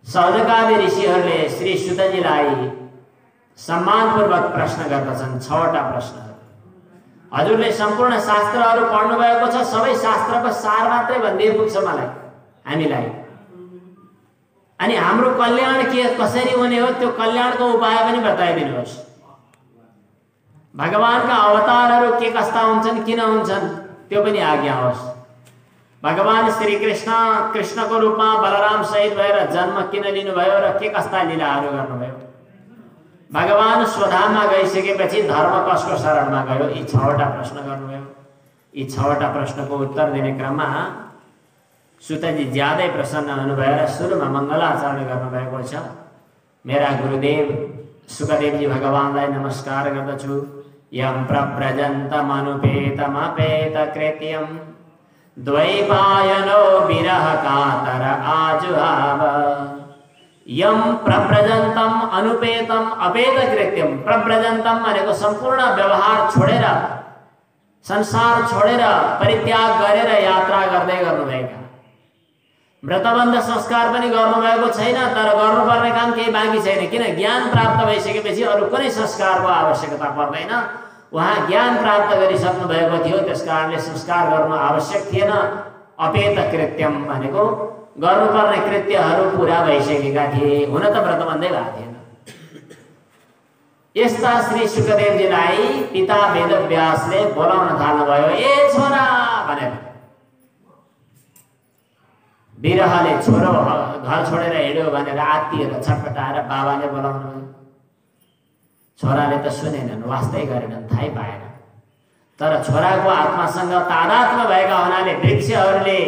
सौनकादि ऋषिहरूले श्री सुतजीलाई सम्मानपूर्वक प्रश्न गर्दछन्। 6वटा प्रश्नहरू। हजुरले सम्पूर्ण शास्त्रहरू पढ्नु भएको छ, सबै शास्त्रको सार मात्रै भनिदिए पुग्छ मलाई हामीलाई। अनि हाम्रो कल्याण के कसरी हुने हो त्यो कल्याणको उपाय पनि बताइदिनुहोस्। भगवानका अवतारहरू के कस्ता हुन्छन्, किन हुन्छन् त्यो पनि आज्ञा होस्। भगवान श्री कृष्णको रूपमा बलराम सहित भएर जन्म किन लिनुभयो र के कस्ता लीलाहरू गर्नुभयो। भगवान स्वधाममा गइसकेपछि धर्म कसको शरणमा गयो, यी 6वटा प्रश्न गर्नुभयो। यी 6वटा प्रश्नको उत्तर दिने क्रममा सुतजी ज्यादै प्रसन्न हुनुभयो र सुरुमा मङ्गलाचरण गर्नुभएको छ। मेरा गुरुदेव सुखदेवजी भगवानलाई नमस्कार गर्दछु। यम प्रव्रजन्तमनुपेतमपेत कृत्यम द्वैपायनो विरह कातर आजुहाव। यम प्रव्रजन्तम अनुपेतम अपेत कृत्यम। प्रव्रजन्तम भनेको सम्पूर्ण व्यवहार छोडेर, संसार छोडेर, परित्याग गरेर यात्रा गर्दै गर्नुभएका। व्रतबन्ध संस्कार पनि गर्नुभएको छैन, तर गर्नुपर्ने काम केही बाँकी छैन। किन? ज्ञान प्राप्त भइसकेपछि अरू कुनै संस्कारको आवश्यकता पर्दैन। उहाँ ज्ञान प्राप्त गरिसक्नु भएको थियो, त्यसकारणले संस्कार गर्नु आवश्यक थिएन। अपेत कृत्यम भनेको गर्नुपर्ने कृत्यहरू पुरा भइसकेका थिए, हुन त व्रतबन्धै भएको थिएन। यस्ता श्री सुखदेवजीलाई पिता वेदव्यासले बोलाउन थाल्नुभयो। ए छोरा भनेर। विरहले छोरो घर छोडेर हिँड्यो भनेर आत्तिएर छटपटाएर बाबाले बोलाउनु भयो। छोराले त सुनेनन्, वास्तै गरेनन्, थाहै पाएन। तर छोराको आत्मासँग तादात्म्य भएका हुनाले वृक्षहरूले,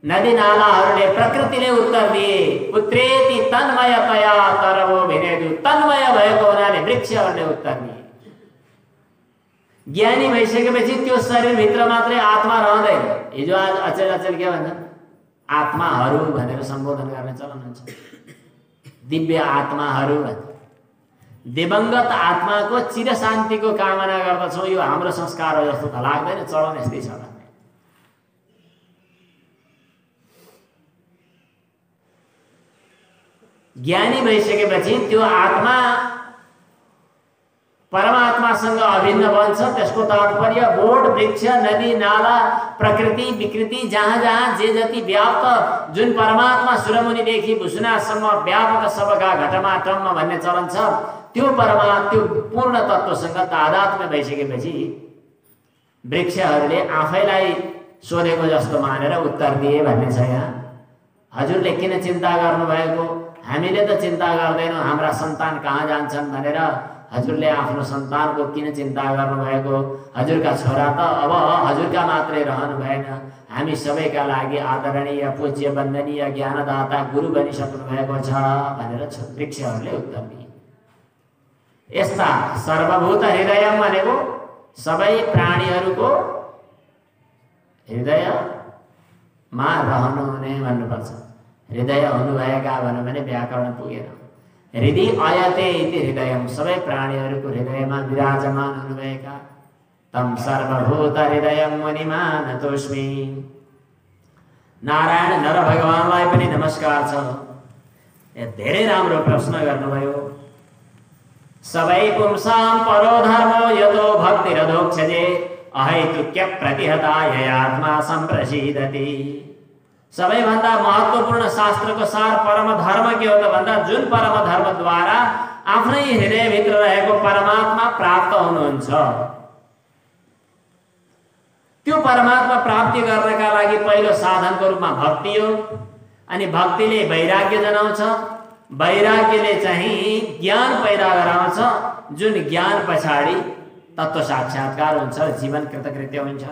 नदी नालाहरूले, प्रकृतिले उत्तर दिए। पुत्रेति तन्मयतया तरवो भिनेदु। तन्मय भएको हुनाले वृक्षहरूले उत्तर दिए। ज्ञानी भइसकेपछि त्यो शरीरभित्र मात्रै आत्मा रहँदैन। हिजो आज अचेल अचेल के भन्छन्? आत्माहरू भनेर सम्बोधन गर्ने चलन हुन्छ। दिव्य आत्माहरू भन्छ। दिवंगत आत्माको चिर शान्तिको कामना गर्दछौँ। यो हाम्रो संस्कार हो जस्तो त लाग्दैन, चलन यस्तै छ। ज्ञानी भइसकेपछि त्यो आत्मा परमात्मासँग अभिन्न बन्छ। त्यसको तात्पर्य बोट, वृक्ष, नदी नाला, प्रकृति विकृति, जहाँ जहाँ जे जति व्याप्त, जुन परमात्मा सुरमुनिदेखि भुसुनासम्म व्यापक सबका घटमाटम्म भन्ने चलन छ, त्यो त्यो पूर्ण तत्त्वसँग तादात्म्य भइसकेपछि वृक्षहरूले आफैलाई सोधेको जस्तो मानेर उत्तर दिए भन्ने छ। यहाँ हजुरले किन चिन्ता गर्नुभएको? हामीले त चिन्ता गर्दैनौँ हाम्रा सन्तान कहाँ जान्छन् भनेर। हजुरले आफ्नो सन्तानको किन चिन्ता गर्नुभएको? हजुरका छोरा त अब हजुरका मात्रै रहनु भएन, हामी सबैका लागि आदरणीय, पूज्य, वन्दनीय, ज्ञानदाता गुरु बनिसक्नु भएको छ भनेर वृक्षहरूले उत्तर दिए। यस्ता सर्वभूत हृदय भनेको सबै प्राणीहरूको हृदयमा रहनुहुने भन्नुपर्छ। हृदय हुनुभएका भनौँ भने व्याकरण पुगेन। हृदय अयते इति हृदयम। सबै प्राणीहरूको हृदयमा विराजमान हुनुभएका तम सर्वभूत हृदयम मुनिमानतोस्मि। नारायण नर भगवानलाई पनि नमस्कार छ। धेरै राम्रो प्रश्न गर्नुभयो। सबै पुंसां परो धर्मो यतो भक्तिरधोक्षजे अहैतुक्य प्रतिहताय आत्मा सम्प्रसीदति। सबैभन्दा महत्त्वपूर्ण शास्त्रको सार परम धर्म के हो त भन्दा जुन परम धर्मद्वारा आफ्नै हृदयभित्र रहेको परमात्मा प्राप्त हुनुहुन्छ, त्यो परमात्मा प्राप्ति गर्नका लागि पहिलो साधनको रूपमा भक्ति हो। अनि भक्तिले वैराग्य जनाउँछ, वैराग्यले चाहिँ ज्ञान पैदा गराउँछ, जुन ज्ञान पछाडि तत्त्व साक्षात्कार हुन्छ, जीवन कृतकृत्य हुन्छ।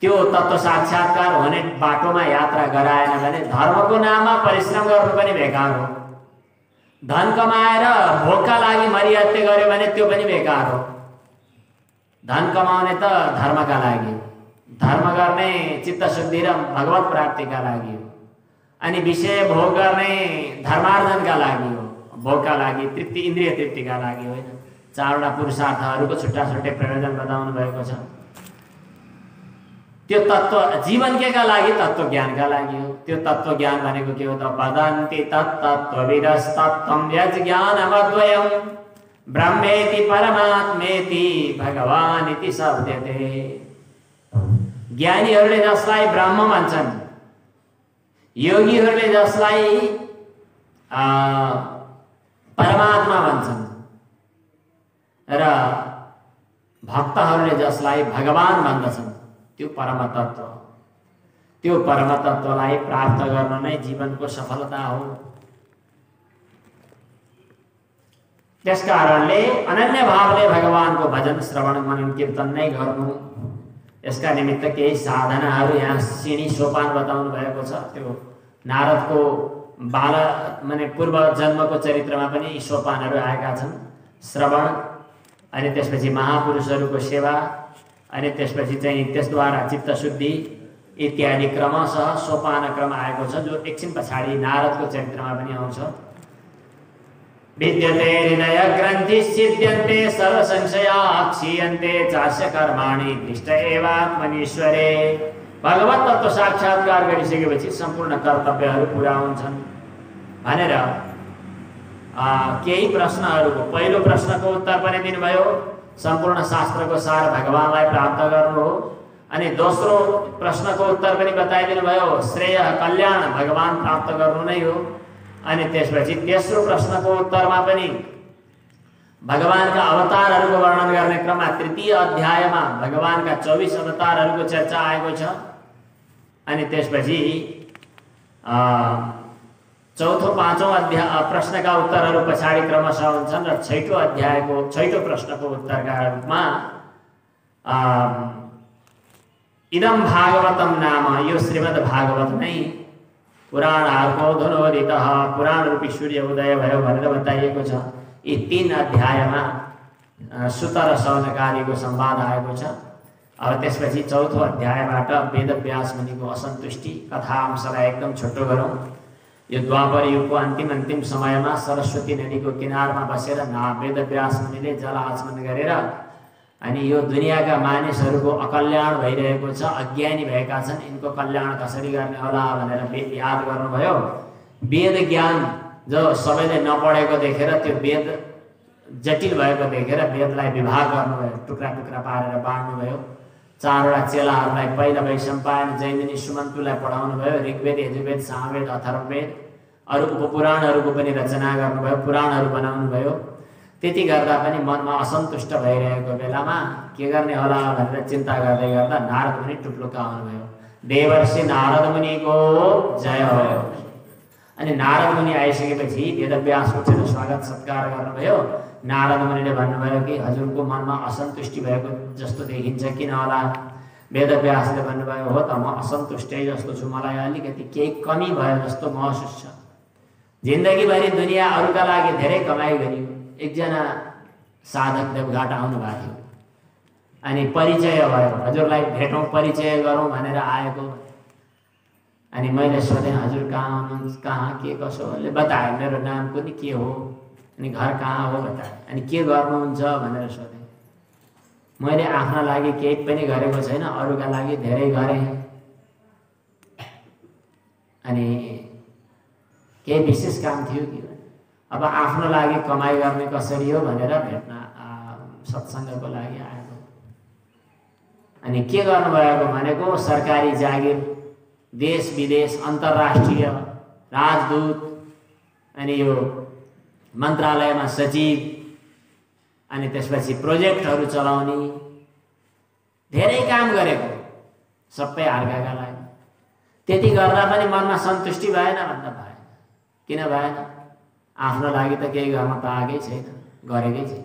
त्यो तत्त्व साक्षात्कार हुने बाटोमा यात्रा गराएन भने धर्मको नाममा परिश्रम गर्नु पनि बेकार हो। धन कमाएर भोकका लागि मरिहत्ते गर्यो भने त्यो पनि बेकार हो। धन कमाउने त धर्मका लागि, धर्म गर्ने चित्त शुद्धि र भगवत प्राप्तिका लागि हो। अनि विषय भोग गर्ने धर्मार्जनका लागि हो, भोगका लागि, तृप्ति, इन्द्रिय तृप्तिका लागि होइन। चारवटा पुरुषार्थहरूको छुट्टा छुट्टै प्रयोजन बताउनु भएको छ। त्यो तत्व जीवन केका लागि तत्व ज्ञानका लागि हो। त्यो तत्व ज्ञान भनेको के हो त वदन्ति तत्तत्त्वविदस्तत्त्वं यज्ज्ञानमद्वयम् ब्रह्मेति परमात्मेति भगवानिति शब्दते। ज्ञानीहरूले जसलाई ब्रह्म भन्छन्, योगीहरूले जसलाई परमात्मा भन्छन् र भक्तहरूले जसलाई भगवान भन्दछन् त्यो परमतत्व। त्यो परमतत्वलाई प्राप्त गर्न नै जीवनको सफलता हो। त्यसकारणले अनन्य भावले भगवानको भजन श्रवण मनन कीर्तन नै गर्नु। यसका निमित्त केही साधनाहरू यहाँ सिँढी सोपान बताउनु भएको छ। त्यो नारदको बाल माने पूर्व जन्मको चरित्रमा पनि यी सोपानहरू आएका छन्। श्रवण, अनि त्यसपछि महापुरुषहरूको सेवा, अनि त्यसपछि चाहिँ त्यसद्वारा चित्तशुद्धि इत्यादि क्रमशः सोपान क्रम आएको छ, जो एकछिन पछाडि नारदको चरित्रमा पनि आउँछ। विद्यते हृदय ग्रन्थिश्छिद्यन्ते सर्वसंशया क्षीयन्ते चास्य कर्माणि दृष्ट एवात्मनीश्वरे। भगवत तत्त्व साक्षात्कार गरिसकेपछि सम्पूर्ण कर्तव्यहरू पुरा हुन्छन् भनेर केही प्रश्नहरूको पहिलो प्रश्नको उत्तर पनि दिनुभयो। सम्पूर्ण शास्त्रको सार भगवानलाई प्राप्त गर्नु हो। अनि दोस्रो प्रश्नको उत्तर पनि बताइदिनु भयो, श्रेय कल्याण भगवान प्राप्त गर्नु नै हो। अनि त्यसपछि तेस्रो प्रश्नको उत्तरमा पनि भगवानका अवतारहरूको वर्णन गर्ने क्रममा तृतीय अध्यायमा भगवानका 24 अवतारहरूको चर्चा आएको छ। अनि त्यसपछि चौथो पाँचौं प्रश्नका उत्तरहरू पछाडि क्रमशः हुन्छन् र छैटौं अध्यायको छैटौं प्रश्नको उत्तरका रूपमा इदं भागवतम नाम, यो श्रीमद् भागवत नै पुराणहरूको धुनोदितः, पुराण रूपी सूर्य उदय भयो भनेर बताइएको छ। यी 3 अध्यायमा सुत र शौनकादिको संवाद आएको छ। अब त्यसपछि चौथो अध्यायबाट वेदव्यास मुनिको असन्तुष्टि कथांशलाई एकदम छोटो गरौँ। यो द्वापर युगको अन्तिम समयमा सरस्वती नदीको किनारमा बसेर वेदव्यास मुनिले जल आचमन गरेर अनि यो दुनियाँका मानिसहरूको अकल्याण भइरहेको छ, अज्ञानी भएका छन्, यिनको कल्याण कसरी गर्ने होला भनेर याद गर्नुभयो। वेद ज्ञान जो सबैले नपढेको देखेर, त्यो वेद जटिल भएको देखेर वेदलाई विभाग गर्नुभयो, टुक्रा टुक्रा पारेर बाँड्नुभयो। 4वटा चेलाहरूलाई पहिला वैशम्पायन, जैमिनी, सुमन्तुलाई पढाउनु भयो। ऋग्वेद, यजुर्वेद, सामवेद, अथर्ववेद अरू उपपुराणहरूको पनि रचना गर्नुभयो, पुराणहरू बनाउनु भयो। त्यति गर्दा पनि मनमा असन्तुष्ट भइरहेको बेलामा के गर्ने होला भनेर चिन्ता गर्दै गर्दा नारद मुनि टुप्लुक्क आउनुभयो। देवर्षि नारद मुनिको जय भयो। अनि नारद मुनि आइसकेपछि वेदव्यास उठेर स्वागत सत्कार गर्नुभयो। नारद मुनिले भन्नुभयो कि हजुरको मनमा असन्तुष्टि भएको जस्तो देखिन्छ, किन होला? वेदव्यासले भन्नुभयो, हो त म असन्तुष्टै जस्तो छु, मलाई अलिकति केही कमी भयो जस्तो महसुस छ। जिन्दगीभरि दुनियाँ अरूका लागि धेरै कमाइ गरियो। एकजना साधक देवघाट आउनुभएको थियो, अनि परिचय भयो, हजुरलाई भेटौँ, परिचय गरौँ भनेर आएको। अनि मैले सोधेँ, हजुर कहाँ हुनुहुन्छ, कहाँ के कसो? उसले बताए, मेरो नाम पनि के हो, अनि घर कहाँ हो बताए। अनि के गर्नुहुन्छ भनेर सोधेँ। मैले आफ्ना लागि केही पनि गरेको छैन, अरूका लागि धेरै गरेँ। अनि केही विशेष काम थियो कि? अब आफ्नो लागि कमाइ गर्ने कसरी हो भनेर भेट्न सत्सङ्गको लागि आएको। अनि के गर्नुभएको भनेको सरकारी जागिर, देश विदेश, अन्तर्राष्ट्रिय राजदूत, अनि यो मन्त्रालयमा सचिव, अनि त्यसपछि प्रोजेक्टहरू चलाउने, धेरै काम गरेको, सबै अर्काका लागि। त्यति गर्दा पनि मनमा सन्तुष्टि भएन भन्दा भएन। किन भएन? आफ्नो लागि त केही गर्न पाएकै छैन, गरेकै छैन।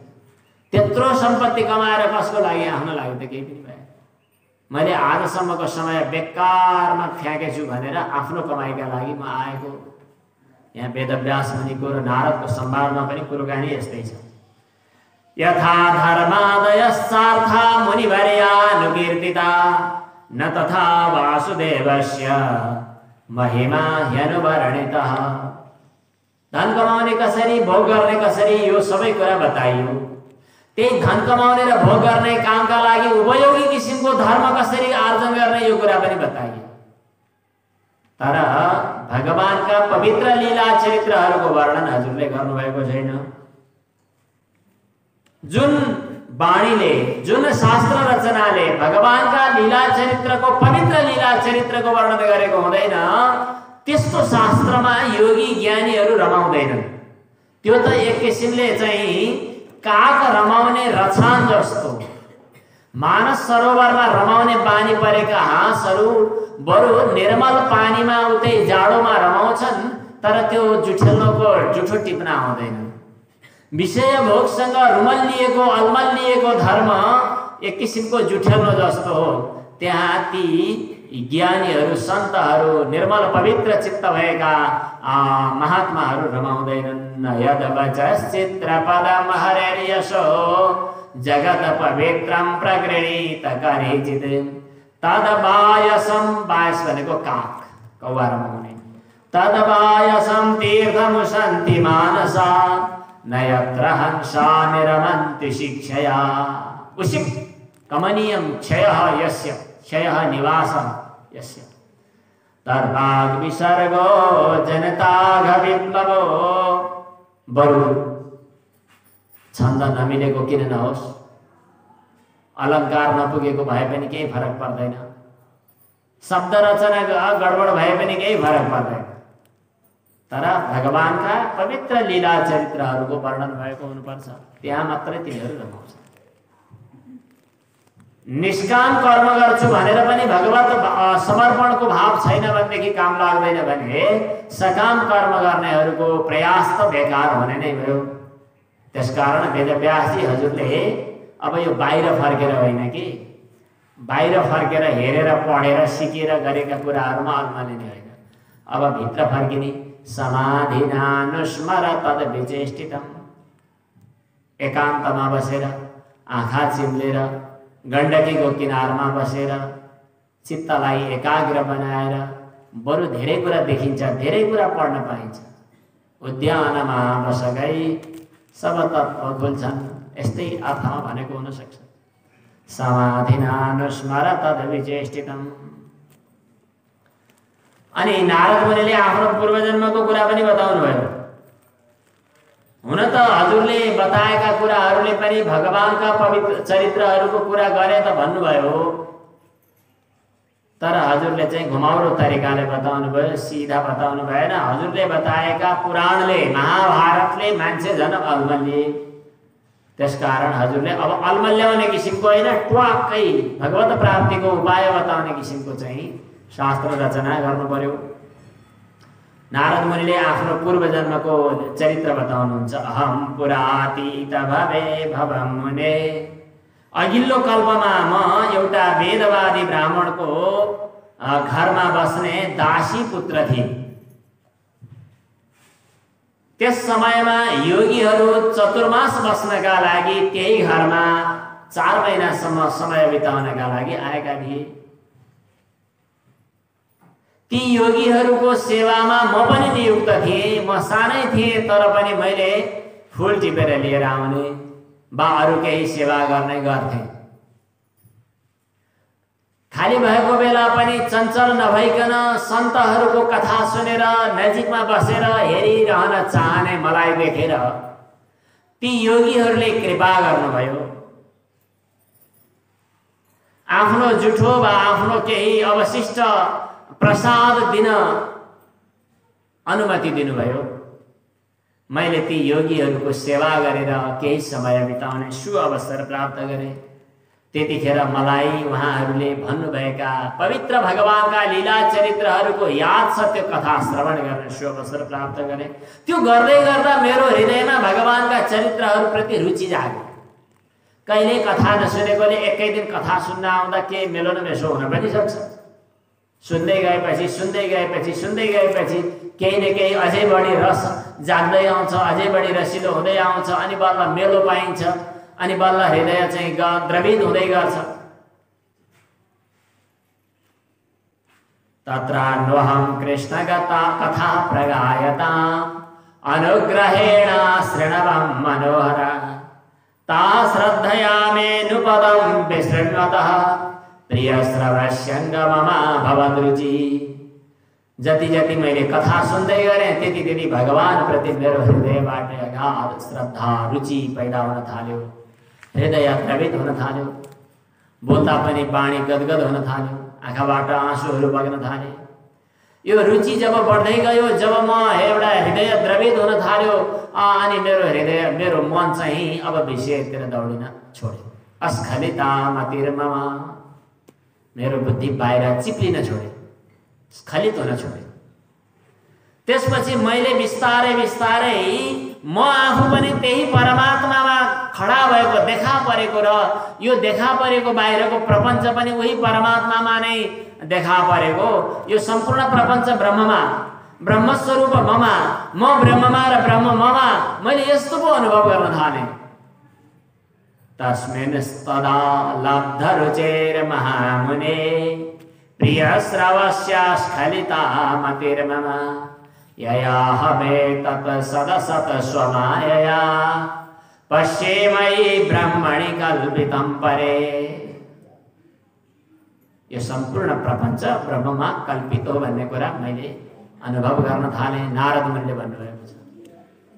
त्यत्रो सम्पत्ति कमाएर कसको लागि? आफ्नो लागि त केही पनि भएन। मैले आजसम्मको समय बेकारमा फ्याँकेछु भनेर आफ्नो कमाइका लागि म आएको। यहाँ वेदव्यास मुनिको र नारदको संवादमा पनि कुराकानी यस्तै छ। यथा धर्मादयस्सार्था मुनिवर्यानुकीर्तिता न तथा वासुदेवस्य महिमा ह्यनुवर्णितः। धन कमाउने कसरी, भोग गर्ने कसरी, यो सबै कुरा बताइयो। त्यही धन कमाउने र भोग गर्ने कामका लागि उपयोगी किसिमको धर्म कसरी आर्जन गर्ने यो कुरा पनि बताइयो। तर भगवानका पवित्र लीला चरित्रहरूको वर्णन हजुरले गर्नुभएको छैन। जुन वाणीले, जुन शास्त्र रचनाले भगवानका लीला चरित्रको, पवित्र लीला चरित्रको वर्णन गरेको हुँदैन, त्यस्तो शास्त्रमा योगी ज्ञानीहरू रमाउँदैनन्। त्यो त एक किसिमले चाहिँ काग रमाउने रछान जस्तो। मानस सरोवरमा रमाउने बानी परेका हाँसहरू बरु निर्मल पानीमा उतै जाडोमा रमाउँछन्, तर त्यो जुठेल्लोको जुठो टिप्न आउँदैन। विषय भोगसँग रुमल्लिएको अलमल्लिएको धर्म एक किसिमको जुठेल्लो जस्तो हो। त्यहाँ ती ज्ञानीहरू, सन्तहरू, निर्मल पवित्र चित्त भएका महात्माहरू रमाउँदैनन्। यद वचश्चित्रपदं हरेर्यशो जगत पवित्रं प्रगृहीत करिचित् तदवायसं, वायस भनेको काक, कौवा रमाउने, तदवायसं तीर्थमुशन्ति मानसा न यत्र हंसा निरमन्ति शिक्षया। उषिक कमनीयं क्षयः यस्य, क्षयः निवासः यस्य, तर्वाग् विसर्गो जनताघ विप्लवो। बरु छन्द नमिलेको किन नहोस्, अलङ्कार नपुगेको भए पनि केही फरक पर्दैन, शब्द रचना गडबड भए पनि केही फरक पर्दैन, तर भगवानका पवित्र लीला चरित्रहरूको वर्णन भएको हुनुपर्छ। त्यहाँ मात्रै तिनीहरू रमाउँछ। निष्काम कर्म गर्छु भनेर पनि भगवत समर्पणको भाव छैन भनेदेखि काम लाग्दैन भने सकाम कर्म गर्नेहरूको प्रयास त बेकार हुने नै भयो। त्यसकारण वेदव्यासजी हजुरले अब यो बाहिर फर्केर होइन कि, बाहिर फर्केर हेरेर पढेर सिकेर गरेका कुराहरूमा अल्मलिने होइन, अब भित्र फर्किने। समाधिनानुस्मर तद विचेष्टितम, एकान्तमा बसेर आँखा चिम्लेर गण्डकीको किनारमा बसेर चित्तलाई एकाग्र बनाएर बरु धेरै कुरा देखिन्छ, धेरै कुरा पढ्न पाइन्छ। उद्यानमा बसगई सब तत्त्व खुल्छन्, यस्तै अर्थमा भनेको हुनसक्छ। समाधिनानुस्मर तद विचेष्टितम। अनि नारद मुनिले आफ्नो पूर्वजन्मको कुरा पनि बताउनु भयो। हुन त हजुरले बताएका कुराहरूले पनि भगवानका पवित्र चरित्रहरूको कुरा गरे त भन्नुभयो, तर हजुरले चाहिँ घुमाउरो तरिकाले बताउनु भयो, सिधा बताउनु भएन। हजुरले बताएका पुराणले, महाभारतले मान्छे झन् अल्मल्लिए। त्यसकारण हजुरले अब अल्मल्याउने किसिमको होइन, ट्वाक्कै भगवत प्राप्तिको उपाय बताउने किसिमको चाहिँ शास्त्र रचना गर्नु पर्यो। नारद मुनिले आफ्नो पूर्व जन्मको चरित्र बताउनुहुन्छ। अहम पुरातीत भवे भवम मुने। अघिल्लो कल्पमा म एउटा वेदवादी ब्राह्मणको घरमा बस्ने दासी पुत्र थिए। त्यस समयमा योगीहरू चतुर्मास बस्नका लागि त्यही घरमा 4 महिनासम्म समय बिताउनका लागि आएका थिए। ती योगीहरूको सेवामा म पनि नियुक्त थिएँ। म सानै थिएँ तर पनि मैले फूल टिपेर लिएर आउने वा अरू केही सेवा गर्ने गर्थेँ। खाली भएको बेला पनि चञ्चल नभइकन सन्तहरूको कथा सुनेर नजिकमा बसेर हेरिरहन चाहने मलाई देखेर ती योगीहरूले कृपा गर्नुभयो। आफ्नो जुठो वा आफ्नो केही अवशिष्ट प्रसाद दिन अनुमति दिनुभयो। मैले ती योगीहरूको सेवा गरेर केही समय बिताउने सुअवसर प्राप्त गरेँ। त्यतिखेर मलाई उहाँहरूले भन्नुभएका पवित्र भगवानका लीला चरित्रहरूको याद छ, त्यो कथा श्रवण गर्ने सुअवसर प्राप्त गरेँ। त्यो गर्दै गर्दा मेरो हृदयमा भगवानका चरित्रहरूप्रति रुचि जाग्यो। कहिले कथा नसुनेकोले एकै दिन कथा सुन्न आउँदा के मेलो न मेसो हुन पनि सक्छ। सुन्दै गएपछि केही न केही अझै बढी रस जाग्दै आउँछ, अझै बढी रसिलो हुँदै आउँछ, अनि बल्ल मेलो पाइन्छ, अनि बल्ल हृदय चाहिँ द्रवित हुँदै गर्छ। तत्रान्वहं कृष्णगता कथा प्रगायताम् अनुग्रहेण शृण्वं मनोहर ता श्रद्धया मेनुपदं विशृण्वतः प्रियश्रवस्यङ्ग मम भवद्रुचि। जति जति मैले कथा सुन्दै गरेँ त्यति त्यति भगवान प्रति मेरो हृदयबाट अगाध श्रद्धा रुचि पैदा हुन थाल्यो, हृदय द्रवित हुन थाल्यो, बोल्दा पनि बाणी गदगद हुन थाल्यो, आँखाबाट आँसुहरू बग्न थाले। यो रुचि जब बढ्दै गयो, जब म एउटा हृदय द्रवित हुन थाल्यो, अनि मेरो मन चाहिँ अब विषयतिर दौडिन छोड्यो। अस्खलिता मतिर्मम, मेरो बुद्धि बाहिर चिप्लिन छोड्यो, स्खलित हुन छोड्यो। त्यसपछि मैले बिस्तारै बिस्तारै म आफू पनि त्यही परमात्मामा खडा भएको देखा परेको र यो देखा परेको बाहिरको प्रपञ्च पनि उही परमात्मामा नै देखा परेको, यो सम्पूर्ण प्रपञ्च ब्रह्ममा, ब्रह्मस्वरूप ममा, म ब्रह्ममा र ब्रह्म ममा, मैले यस्तो पो अनुभव गर्न थालेँ। तस्मिन्स्तदा लब्धरुचेर महामुने प्रियश्रवस्य स्खलिता मतिर्मम ययाहमेतत् सदसत् स्वमायया पश्येमयि ब्रह्मणि कल्पितं परे। यो सम्पूर्ण प्रपञ्च ब्रह्ममा कल्पित हो भन्ने कुरा मैले अनुभव गर्न थालेँ। नारद मुनिले भन्नुभएको छ,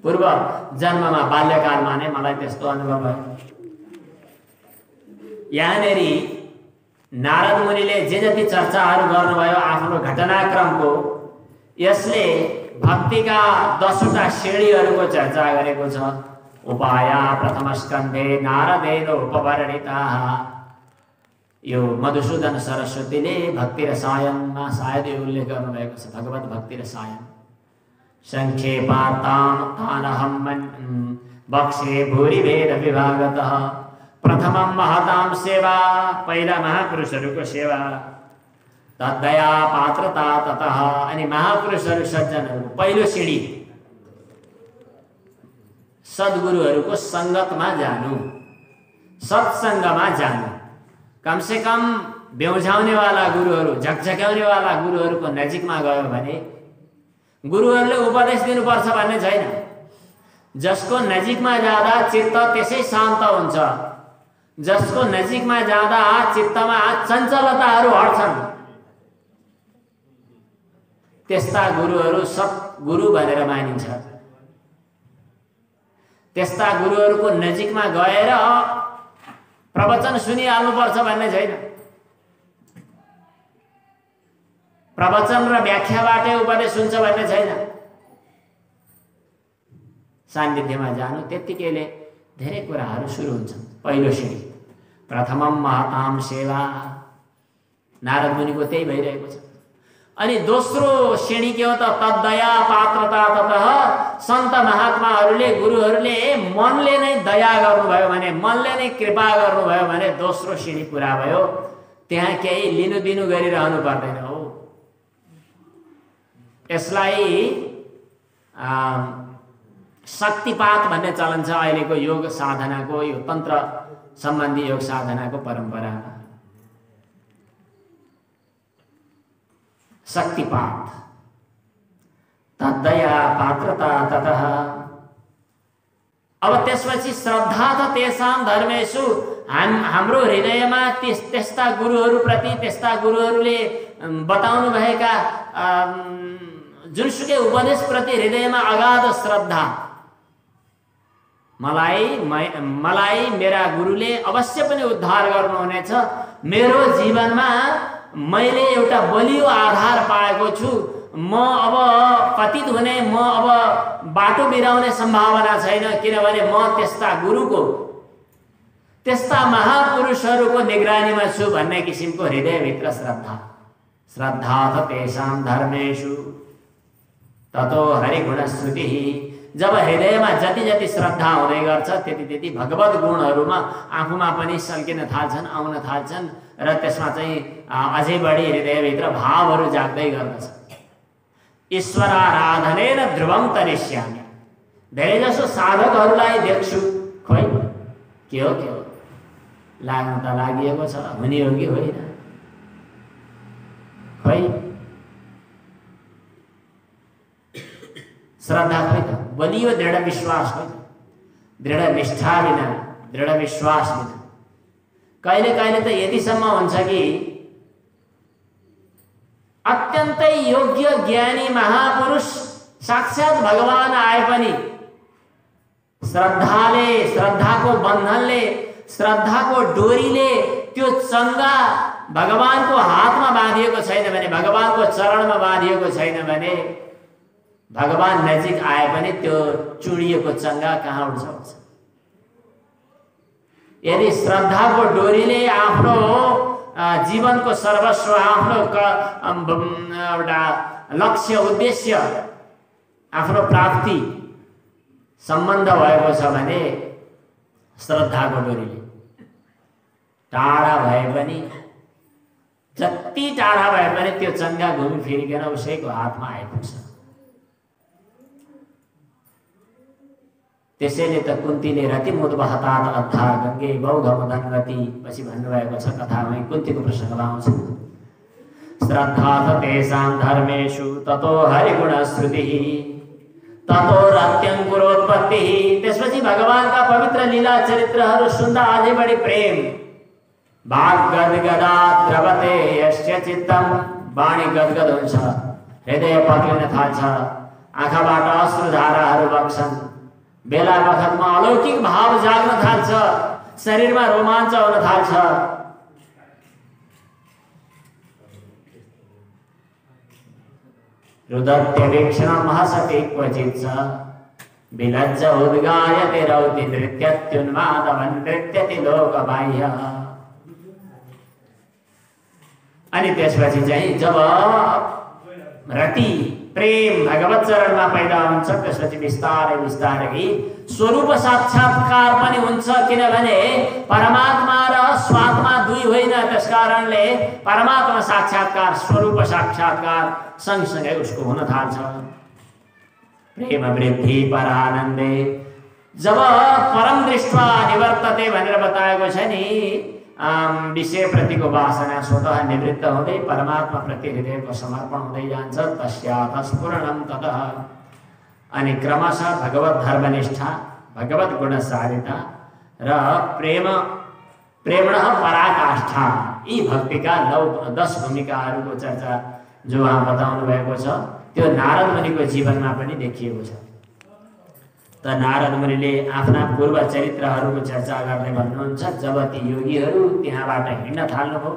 पूर्व जन्ममा बाल्यकालमा नै मलाई त्यस्तो अनुभव भयो। यहाँनेरि नारद मुनिले जे जति चर्चाहरू गर्नुभयो आफ्नो घटनाक्रमको, यसले भक्तिका 10वटा श्रेणीहरूको चर्चा गरेको छ। उपाया प्रथम स्कन्धे नारदेन उपवर्णिताः। यो मधुसूदन सरस्वतीले भक्ति रसायनमा सायद यो उल्लेख गर्नुभएको छ, भगवत भक्ति रसायन। संक्षेपातां तानहं बक्षे भूरि भेद विभागतः प्रथमं महतां सेवा, पहिला महापुरुषहरूको सेवा, तद्दया पात्रता ततः, अनि महापुरुषहरू सज्जनहरूको पहिलो सिडी सद्गुरुहरूको संगतमा जानु, सत्संगमा जानु। कम से कम बेउझाउने वाला गुरुहरू, झकझक्याउने वाला गुरुहरूको नजिकमा गयो भने गुरुहरूले उपदेश दिनुपर्छ भन्ने छैन। जसको नजिकमा जाँदा चित्त त्यसै शान्त हुन्छ, जसको नजिकमा जाँदा चित्तमा चञ्चलताहरू हट्छन्, त्यस्ता गुरुहरू सत्गुरु भनेर मानिन्छ। त्यस्ता गुरुहरूको नजिकमा गएर प्रवचन सुनिहाल्नुपर्छ भन्ने छैन। प्रवचन र व्याख्याबाटै उपदेश हुन्छ भन्ने छैन। सान्निध्यमा जानु, त्यत्तिकैले धेरै कुराहरू सुरु हुन्छन्। पहिलो श्रेणी प्रथमं महतां सेवा, नारद मुनिको त्यही भइरहेको छ। अनि दोस्रो श्रेणी के हो त तद्दया पात्रता ततः, सन्त महात्माहरूले गुरुहरूले मनले नै दया गर्नुभयो भने, मनले नै कृपा गर्नुभयो भने दोस्रो श्रेणी पुरा भयो। त्यहाँ केही लिनुदिनु गरिरहनु पर्दैन हो। यसलाई शक्तिपात भन्ने चलन छ अहिलेको योग साधनाको, यो तन्त्र सम्बन्धी योग साधनाको परम्परा। शक्तिपात, तद्दया पात्रता ततः। अब त्यसपछि श्रद्धा त तेषां धर्मेषु, हाम्रो हृदयमा त्यस्ता गुरुहरूप्रति, त्यस्ता गुरुहरूले बताउनु भएका जुनसुकै उपदेशप्रति हृदयमा अगाध श्रद्धा। मलाई मेरा गुरुले अवश्य पनि उद्धार गर्नुहुनेछ। मेरो जीवनमा मैले एउटा बलियो आधार पाएको छु। म अब पतित हुने, म अब बाटो बिराउने सम्भावना छैन, किनभने म त्यस्ता गुरुको, त्यस्ता महापुरुषहरूको निगरानीमा छु भन्ने किसिमको हृदयभित्र श्रद्धा। श्रद्धा त तेषां धर्मेषु ततो हरिगुणश्रुतिः। जब हृदयमा जति जति श्रद्धा हुँदै गर्छ त्यति त्यति भगवत गुणहरूमा आफूमा पनि सल्किन थाल्छन्, आउन थाल्छन्, र त्यसमा चाहिँ अझै बढी हृदयभित्र भावहरू जाग्दै गर्दछ। ईश्वराराधनेन ध्रुवं तरिष्यामि। धेरैजसो साधकहरूलाई देख्छु, खोइ के हो लाग्न त लागिएको छ, हुने हो कि होइन, खोइ श्रद्धा खोइ त, बलियो दृढ विश्वास खोइ त, दृढ निष्ठा बिना दृढ विश्वास बिना। कहिले कहिले त यतिसम्म हुन्छ कि अत्यन्तै योग्य ज्ञानी महापुरुष साक्षात भगवान आए पनि श्रद्धाले, श्रद्धाको बन्धनले, श्रद्धाको डोरीले त्यो चङ्गा भगवानको हातमा बाँधिएको छैन भने, भगवानको चरणमा बाँधिएको छैन भने भगवान नजिक आए पनि त्यो चुडिएको चङ्गा कहाँ उड्छ। यदि श्रद्धाको डोरीले आफ्नो जीवनको सर्वस्व, आफ्नो एउटा लक्ष्य उद्देश्य, आफ्नो प्राप्ति सम्बन्ध भएको छ भने श्रद्धाको डोरीले टाढा भए पनि, जति टाढा भए पनि त्यो चङ्गा घुमी फिरिकन उसैको हातमा आइपुग्छ। त्यसैले त कुन्तीले रतिमुद्वहतात अद्धा गङ्गे बौघमदन्वती पछि भन्नुभएको छ कथामै। कुन्तीको प्रसङ्गमा आउँछ, श्रद्धा त तेषां धर्मेषु ततो हरिगुणश्रुतिः ततो रत्यङ्कुरोत्पत्तिः। त्यसपछि भगवानका पवित्र लीला चरित्रहरू सुन्दा अझै बढी प्रेम। वाग्गद्गदा द्रवते यस्य चित्तम, वाणी गदगद हुन्छ, हृदय पक्लिन थाल्छ, आँखाबाट अश्रुधाराहरू बग्छन्, बेला बखतमा अलौकिक भाव जाग्न थाल्छ, शरीरमा रोमाञ्च हुन थाल्छ। रुदत्यवीक्षणं हसति क्वचित् स विलज्ज उद्गायते रौति नृत्यत्युन्मादवन् नृत्यति लोकबाह्यः। अनि त्यसपछि चाहिँ जब रति प्रेम भगवत चरणमा पैदा हुन्छ त्यसपछि बिस्तारै बिस्तारै स्वरूप साक्षात्कार पनि हुन्छ। किनभने परमात्मा र स्वात्मा दुई होइन, त्यसकारणले परमात्मा साक्षात्कार, स्वरूप साक्षात्कार सँगसँगै उसको हुन थाल्छ। प्रेम वृद्धि परानन्दे, जब परम दृष्ट्वा निवर्तते भनेर बताएको छ नि, विषय प्रतिको वासना स्वतः निवृत्त हुँदै परमात्मा प्रति हृदयको समर्पण हुँदै जान्छ। तस्यात् स्फुरणं ततः, अनि क्रमशः भगवत धर्मनिष्ठा, भगवत गुणसारिता र प्रेमणः पराकाष्ठा, यी भक्तिका 10 भूमिकाहरूको चर्चा जो उहाँ बताउनु भएको छ त्यो नारद मुनिको जीवनमा पनि देखिएको छ। त नारद मुनिले आफ्ना पूर्व चरित्रहरूको चर्चा गर्दै भन्नुहुन्छ, जब ती योगीहरू त्यहाँबाट हिँड्न थाल्नुभयो,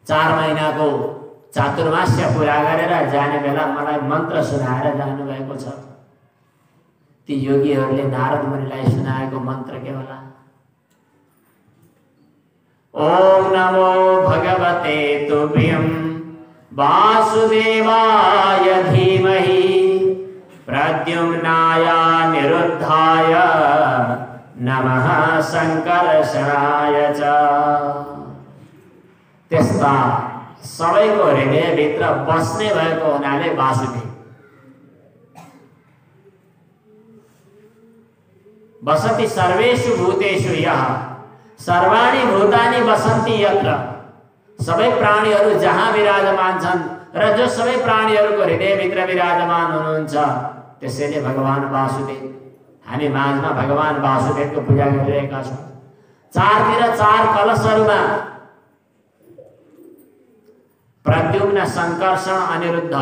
4 महिनाको चातुर्मास्य पुरा गरेर जाने बेला मलाई मन्त्र सुनाएर जानुभएको छ। ती योगीहरूले नारद मुनिलाई सुनाएको मन्त्र के होला? ओम नमो भगवते तुभ्यं वासुदेवाय धीमहि प्रद्युम्नाय निरुद्धाय नमः संकर्षणाय च। त्यस्ता सबैको हृदयभित्र बस्ने भएको हुनाले वासुदेव। बसति सर्वेषु भूतेषु यः सर्वाणि भूतानि बसन्ति यत्र। सबै प्राणीहरू जहाँ विराजमान छन् र जो सबै प्राणीहरूको हृदयभित्र विराजमान हुनुहुन्छ, त्यसैले भगवान वासुदेव, हामी माझमा भगवान वासुदेवको पूजा गरिरहेका छौँ। 4तिर 4 कलशहरूमा प्रद्युम्न, संकर्षण, अनिरुद्ध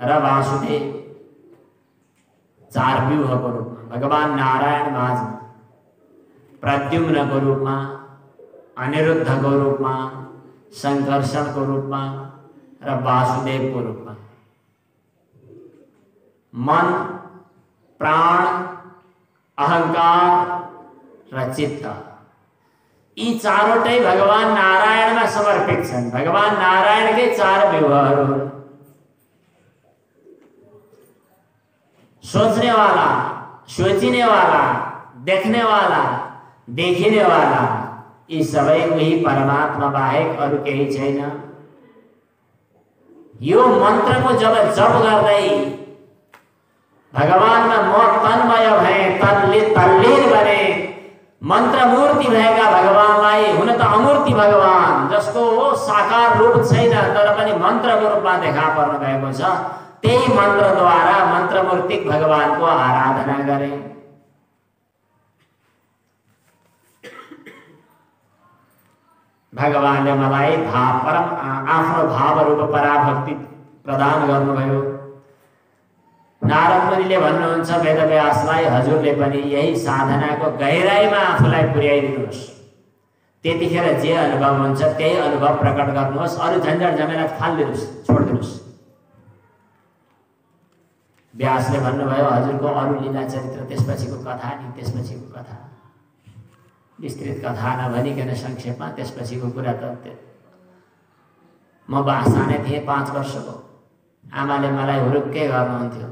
र वासुदेव 4 व्यूहको रूपमा भगवान नारायण माझमा, प्रद्युम्नको रूपमा, अनिरुद्धको रूपमा, संकर्षणको रूपमा र वासुदेवको रूपमा। मन, प्राण, अहंकार र चित्त, यी चारवटै भगवान नारायणमा समर्पित छन्। भगवान नारायणकै 4 व्यूहहरू। सोचने वाला, सोचिने वाला, देखने वाला, देखिने वाला, यी सबै उही परमात्मा बाहेक अरू केही छैन। यो मन्त्रको जब जप गर्दै भगवानमा म तन्मय भए, तल्लीन बने, मन्त्रमूर्ति भएका भगवानलाई, हुन त अमूर्ति भगवान जसको साकार रूप छैन तर पनि मन्त्रको रूपमा देखा पर्नु भएको छ, त्यही मन्त्रद्वारा मन्त्रमूर्तिक भगवानको आराधना गरे। भगवानले मलाई आफ्नो भावरूप पराभक्ति प्रदान गर्नुभयो। नारद मुनिले भन्नुहुन्छ वेदव्यासलाई, हजुरले पनि यही साधनाको गहिराईमा आफूलाई पुर्याइदिनुहोस्। त्यतिखेर जे अनुभव हुन्छ त्यही अनुभव प्रकट गर्नुहोस्, अरू झन्झट झमेला फाल्दिनुहोस्, छोडिदिनुहोस्। व्यासले भन्नुभयो हजुरको अरू लीला चरित्र, त्यसपछिको कथा नि त्यसपछिको कथा, विस्तृत कथा नभनिकन संक्षेपमा त्यसपछिको कुरा त म सानै थिएँ, 5 वर्षको। आमाले मलाई हुरुक्कै गर्नुहुन्थ्यो।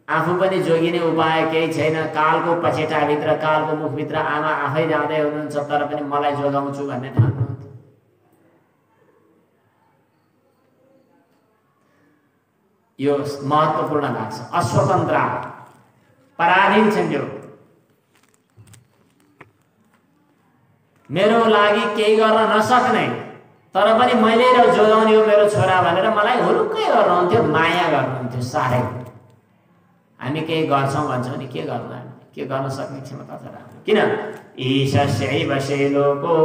आफू पनि जोगिने उपाय केही छैन, कालको पछेटाभित्र कालको मुखभित्र आमा आफै जाँदै हुनुहुन्छ, तर पनि मलाई जोगाउँछु भन्ने ठान्नुहुन्थ्यो। यो महत्त्वपूर्ण लाग्छ। अस्वतन्त्र पराधीन छन् यो, मेरो लागि केही गर्न नसक्ने, तर पनि मैले जोगाउने हो मेरो छोरा भनेर मलाई हुरुक्कै गर्नुहुन्थ्यो, माया गर्नुहुन्थ्यो साह्रै। हामी केही गर्छौँ भन्छौँ नि, के गर्नु, हामी के गर्न सक्ने क्षमता छ र? किन ईशस्यैव शेलोको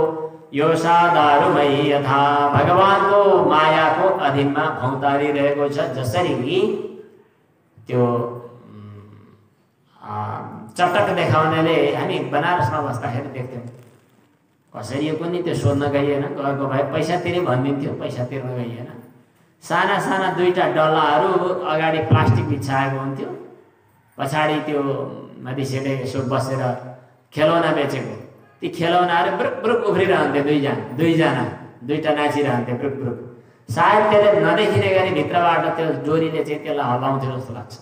यो सादारुमयी यथा, भगवानको मायाको अधीनमा भौतारिरहेको छ। जसरी त्यो चटक देखाउनेले, हामी बनारसमा बस्दाखेरि देख्थ्यौँ कसरी यो पनि त्यो सोध्न गइएन, गएको भए पैसा तिरे भनिदिन्थ्यो, पैसा तिर्न गइएन। साना साना 2टा डल्लाहरू अगाडि प्लास्टिक बिछाएको हुन्थ्यो, पछाडि त्यो मधिसेले यसो बसेर खेलौना बेचेको, ती खेलौनाहरू ब्रुक ब्रुक उफ्रिरहन्थे, 2टा नाचिरहन्थे ब्रुक ब्रुक। सायद त्यसले नदेखिने गरी भित्रबाट त्यो डोरीले चाहिँ त्यसलाई हल्लाउँथ्यो जस्तो लाग्छ।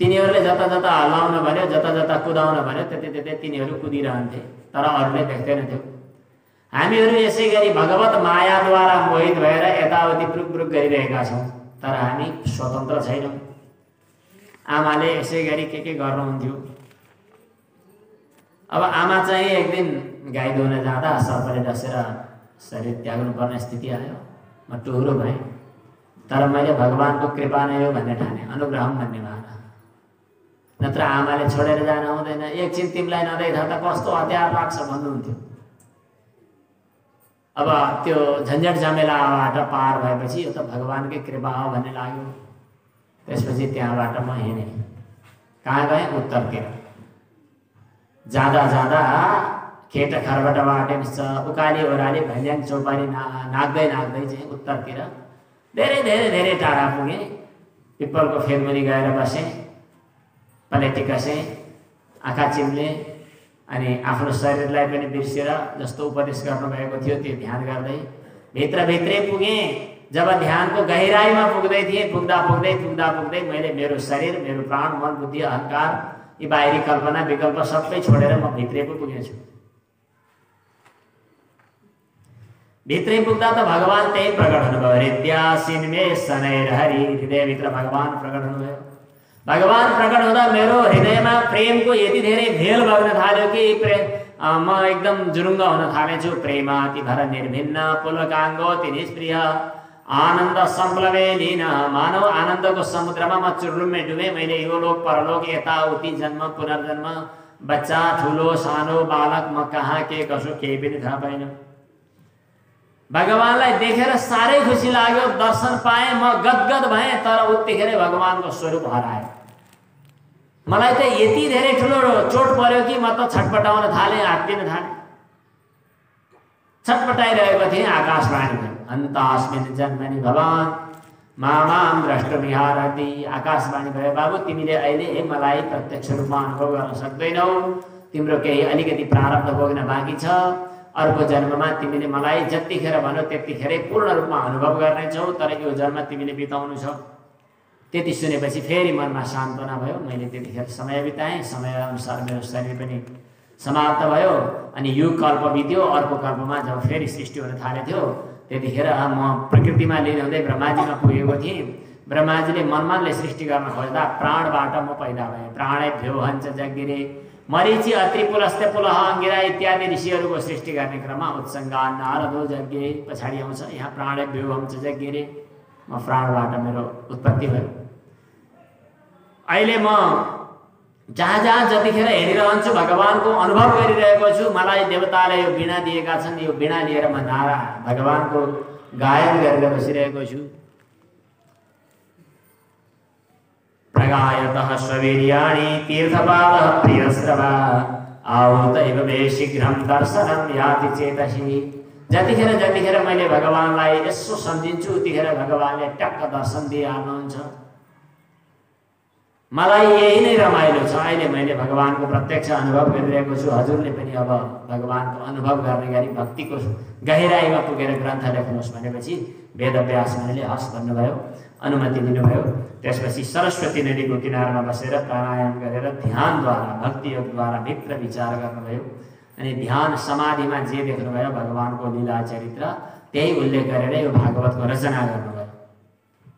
तिनीहरूले जता जता हल्लाउन भन्यो, जता जता कुदाउन भन्यो, त्यतै त्यतै तिनीहरू कुदिरहन्थे, तर अरूले देख्दैनथ्यो। हामीहरू यसै गरी भगवत मायाद्वारा मोहित भएर यताउति ब्रुक ब्रुक गरिरहेका छौँ, तर हामी स्वतन्त्र छैनौँ। आमाले यसै गरी के गर्नुहुन्थ्यो। अब आमा चाहिँ एक दिन गाई धुन जाँदा सर्पले डसेर शरीर त्याग्नुपर्ने स्थिति आयो। म टुहुरो भएँ, तर मैले भगवानको कृपा नै हो भन्ने ठाने, अनुग्रहम भन्ने भावना। नत्र आमाले छोडेर जान हुँदैन, एकछिन तिमीलाई नदेख्दा त कस्तो हतियार लाग्छ भन्नुहुन्थ्यो। अब त्यो झन्झट झमेलाबाट पार भएपछि यो त भगवानकै कृपा हो भन्ने लाग्यो। त्यसपछि त्यहाँबाट म हिँडेँ, कहाँ गएँ, उत्तरतिर। जाँदा जाँदा खेत खरबट बाटो उकाली ओह्राली भैल्याङ चौपारी नाग्दै चाहिँ उत्तरतिर धेरै धेरै धेरै टाढा पुगेँ। पिपलको फेदमुनि गएर बसेँ, पलेटी कसेँ, आँखा चिम्लेँ, अनि आफ्नो शरीरलाई पनि बिर्सेर जस्तो उपदेश गर्नुभएको थियो त्यो ध्यान गर्दै भित्रभित्रै पुगेँ। जब ध्यानको गहिराईमा पुग्दै थिएँ, पुग्दा पुग्दै मैले मेरो शरीर, मेरो प्राण, मन, बुद्धि, अहंकार, यी बाहिरी कल्पना विकल्प सबै छोडेर म भित्रै पो पुगेछु। भित्रै पुग्दा त भगवान त्यही प्रकट हुनुभयो। हृदयासीनमे शनैर हरि, हृदयभित्र भगवान प्रकट हुनुभयो। भगवान प्रकट हुँदा मेरो हृदयमा प्रेमको यति धेरै भेल बग्न थाल्यो कि म एकदम जुरुङ्ग हुन थालेछु। प्रेमाति भर निर्भिन्न पुलकाङ्गोति निष्प्रिय आनन्द संप्लवे लीन, मानव आनन्दको समुद्रमा म चुर्लुम्मै डुबेँ। मैले यो लोक परलोक, यताउति, जन्म पुनर्जन्म, बच्चा ठुलो सानो बालक, म कहाँ के कसो केही पनि थाहा पाइन। भगवानलाई देखेर साह्रै खुसी लाग्यो, दर्शन पाएँ, म गदगद भएँ। तर उत्तिखेरै भगवानको स्वरूप हरायो। मलाई त यति धेरै ठुलो चोट पर्यो कि म त छटपटाउन थालेँ, हात्तिन थालेँ। छटपटाइरहेको थिएँ। आकाशवाणी भयो, अन्तास्मिन् जन्मनि भवान् मामाम द्रष्टुमिहारति। आकाशवाणी भयो, बाबु तिमीले अहिले मलाई प्रत्यक्ष रूपमा अनुभव गर्न सक्दैनौ, तिम्रो केही अलिकति प्रारब्ध भोग्न बाँकी छ। अर्को जन्ममा तिमीले मलाई जतिखेर भन्यो त्यतिखेरै पूर्ण रूपमा अनुभव गर्नेछौ, तर यो जन्म तिमीले बिताउनु छ। त्यति सुनेपछि फेरि मनमा सान्त्वना भयो। मैले त्यतिखेर समय बिताएँ, समयअनुसार मेरो शरीर पनि समाप्त भयो। अनि यो कल्प बित्यो, अर्को कल्पमा जब फेरि सृष्टि हुन थालेथ्यो त्यतिखेर म प्रकृतिमा लिन हुँदै ब्रह्माजीमा पुगेको थिएँ। ब्रह्माजीले मनमानले सृष्टि गर्न खोज्दा प्राणबाट म पैदा भएँ। प्राणेभ्यो हञ्च जगिरे, मरीचि अत्रि पुलस्ते पुलह अंगिरा इत्यादि ऋषिहरूको सृष्टि गर्ने क्रममा उत्सङ्गा नारदो यज्ञे पछाडि आउँछ। यहाँ प्राणेभ्यो हञ्च जगिरे, म प्राणबाट मेरो उत्पत्ति भयो। अहिले म जहाँ जहाँ जतिखेर हेरिरहन्छु भगवानको अनुभव गरिरहेको छु, मलाई देवताले यो वीणा दिएका छन्, यो वीणा लिएर म नारा भगवानको गायन गरेर बसिरहेको छु। प्रगायतः स्ववीर्याणि तीर्थपादः प्रियस्रवा आहुतैव मे शीघ्रं दर्शनं याति चेतसि। जतिखेर मैले भगवानलाई यसो सम्झिन्छु उतिखेर भगवानले टक्क दर्शन दिइहाल्नुहुन्छ। मलाई यही नै रमाइलो छ। अहिले मैले भगवानको प्रत्यक्ष अनुभव गरिरहेको छु। हजुरले पनि अब भगवानको अनुभव गर्ने गरी भक्तिको गहिराइमा पुगेर ग्रन्थ लेख्नुहोस् भनेपछि वेदव्यास मुनिले हस् भन्नुभयो, अनुमति दिनुभयो। त्यसपछि सरस्वती नदीको किनारमा बसेर प्राणायाम गरेर ध्यानद्वारा भक्ति योगद्वारा भित्र विचार गर्नुभयो। अनि ध्यान समाधिमा जे देख्नुभयो भगवानको लीला चरित्र त्यही उल्लेख गरेर यो भागवतको रचना गर्नुभयो।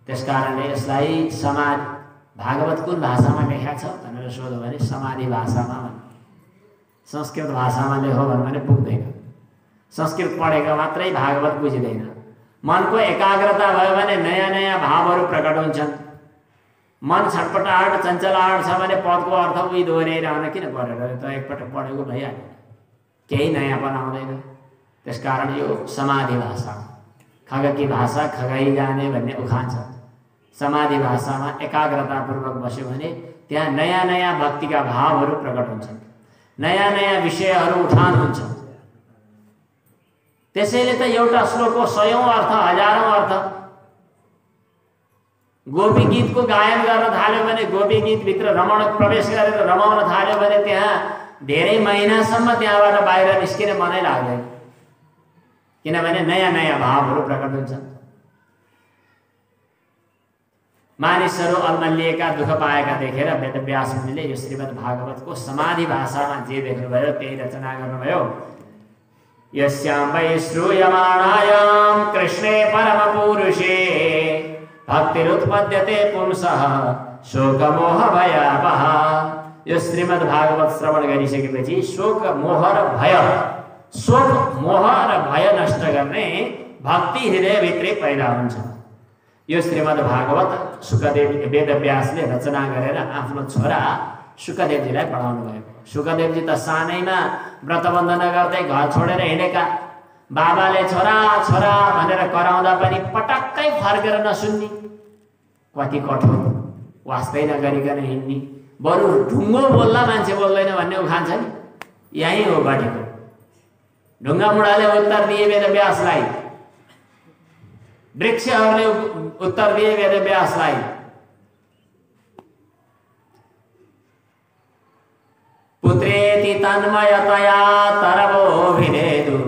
त्यसकारणले यसलाई समाधि भागवत कुन भाषामा लेखा छ भनेर सोध्यो भने समाधि भाषामा भन्नु। संस्कृत भाषामा लेखो भने पुग्दैन। संस्कृत पढेको मात्रै भागवत बुझिँदैन। मनको एकाग्रता भयो भने नयाँ नयाँ भावहरू प्रकट हुन्छन्। मन छटपटाहट चञ्चलाहट छ भने पदको अर्थ उही दोहोऱ्याइरहन किन परेर, त एकपटक पढेको भइहाल्यो, केही नयाँपन आउँदैन। त्यसकारण यो समाधि भाषा, खगकी भाषा खगाई जाने भन्ने उखान छ। समाधि भाषामा एकाग्रतापूर्वक बस्यो भने त्यहाँ नयाँ नयाँ भक्तिका भावहरू प्रकट हुन्छन्, नयाँ नयाँ विषयहरू उठान हुन्छ। त्यसैले त एउटा श्लोकको 100औं अर्थ, 1000औं अर्थ। गोपी गीतको गायन गर्न थाल्यो भने, गोपी गीतभित्र रमण प्रवेश गरेर रमाउन थाल्यो भने त्यहाँ धेरै महिनासम्म त्यहाँबाट बाहिर निस्किने मनै लाग्दैन, किनभने नयाँ नयाँ भावहरू प्रकट हुन्छन्। मानिसहरू अल्मलिएका दुःख पाएका देखेर वेदव्यास मुनिले यो श्रीमद् भागवतको समाधि भाषामा जे देख्नुभयो त्यही रचना गर्नुभयो। यस्यां वै श्रूयमाणायां कृष्णे परमपुरुषे भक्तिरुत्पद्यते पुंसः शोकमोह भयापः। यो श्रीमद् भागवत श्रवण गरिसकेपछि शोक मोह र भय, शोक मोह र भय नष्ट गर्ने भक्ति हृदयभित्रै पैदा हुन्छ। यो श्रीमद् भागवत शुकदेव वेदव्यासले रचना गरेर आफ्नो छोरा शुकदेवजीलाई पढाउनु भएको। शुकदेवजी त सानैमा व्रतबन्धन गर्दै घर छोडेर हिँडेका। बाबाले छोरा छोरा भनेर कराउँदा पनि पटक्कै फर्केर नसुन्ने, कति कठोर, वास्तै नगरिकन हिँड्ने। बरु ढुङ्गो बोल्दा मान्छे बोल्दैन भन्ने उखान छ नि, यही हो घटेको। ढुङ्गा मुढाले उत्तर दिए वेदव्यासलाई, वृक्षहरूले उत्तर दिए वेदव्यासलाई। पुत्रेति तन्मयतया तरवोभिनेदु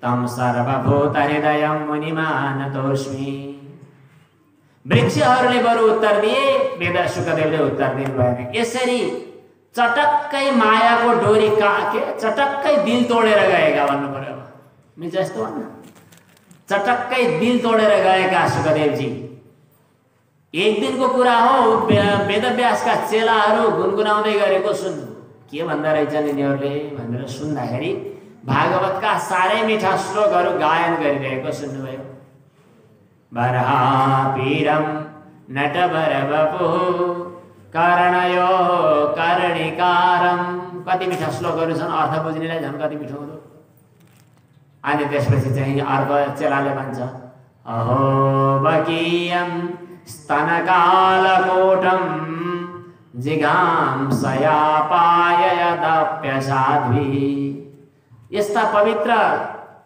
तं सर्वभूत हृदयं मुनिमानतोऽस्मि। वृक्षहरूले बरु उत्तर दिए, वेद शुकदेवले उत्तर दिनुभयो। यसरी चटक्कै मायाको डोरी चटक्कै दिल तोडेर गएका भन्नु पर्यो। मिल्छ यस्तो भन्न? चटक्कै दिल तोडेर गएका शुकदेवजी। एक दिनको कुरा हो, वेदव्यासका चेलाहरू गुनगुनाउँदै गरेको सुन्नु। के भन्दा रहेछन् यिनीहरूले भनेर सुन्दाखेरि भागवतका साह्रै मिठा श्लोकहरू गायन गरिरहेको सुन्नुभयो। वरापीरं नटवरवपुः कर्णयो कर्णिकारं। कति मिठा श्लोकहरू छन्, अर्थ बुझ्नेलाई झन् कति मिठो हुँदो। अनि त्यसपछि चाहिँ अर्को चेलाले भन्छ, अहो बकीयं स्तनकालकोटं जिघांसया पाययदप्यसाध्वी। यस्ता पवित्र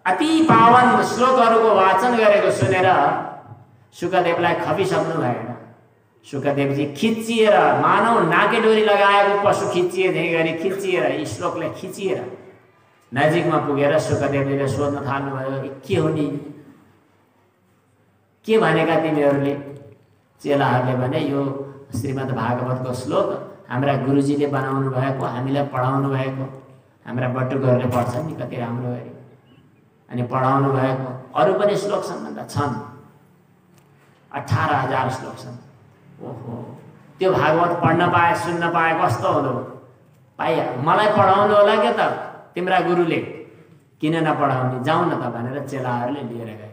अति पावन श्लोकहरूको वाचन गरेको सुनेर शुकदेवलाई खपिसक्नु भएन। शुकदेवजी खिचिएर, मानव नाके डोरी लगाएको पशु खिचिए त्यही गरी खिचिएर, यी श्लोकले खिचिएर नजिकमा पुगेर शुकदेवले सोध्न थाल्नुभयो, के हो नि, के भनेका तिमीहरूले? चेलाहरूले भने, यो श्रीमद् भागवतको श्लोक हाम्रा गुरुजीले बनाउनु भएको, हामीलाई पढाउनु भएको, हाम्रा बटुकहरूले पढ्छन् नि कति राम्रो गरी, अनि पढाउनु भएको। अरू पनि श्लोक छन् भन्दा छन्, 18,000 श्लोक छन्। ओहो, त्यो भागवत पढ्न पाए, सुन्न पाए कस्तो हुँदो। पाइया मलाई पढाउनु होला के त तिम्रा गुरुले, किन नपढाउने, जाउँ न त भनेर चेलाहरूले लिएर गए।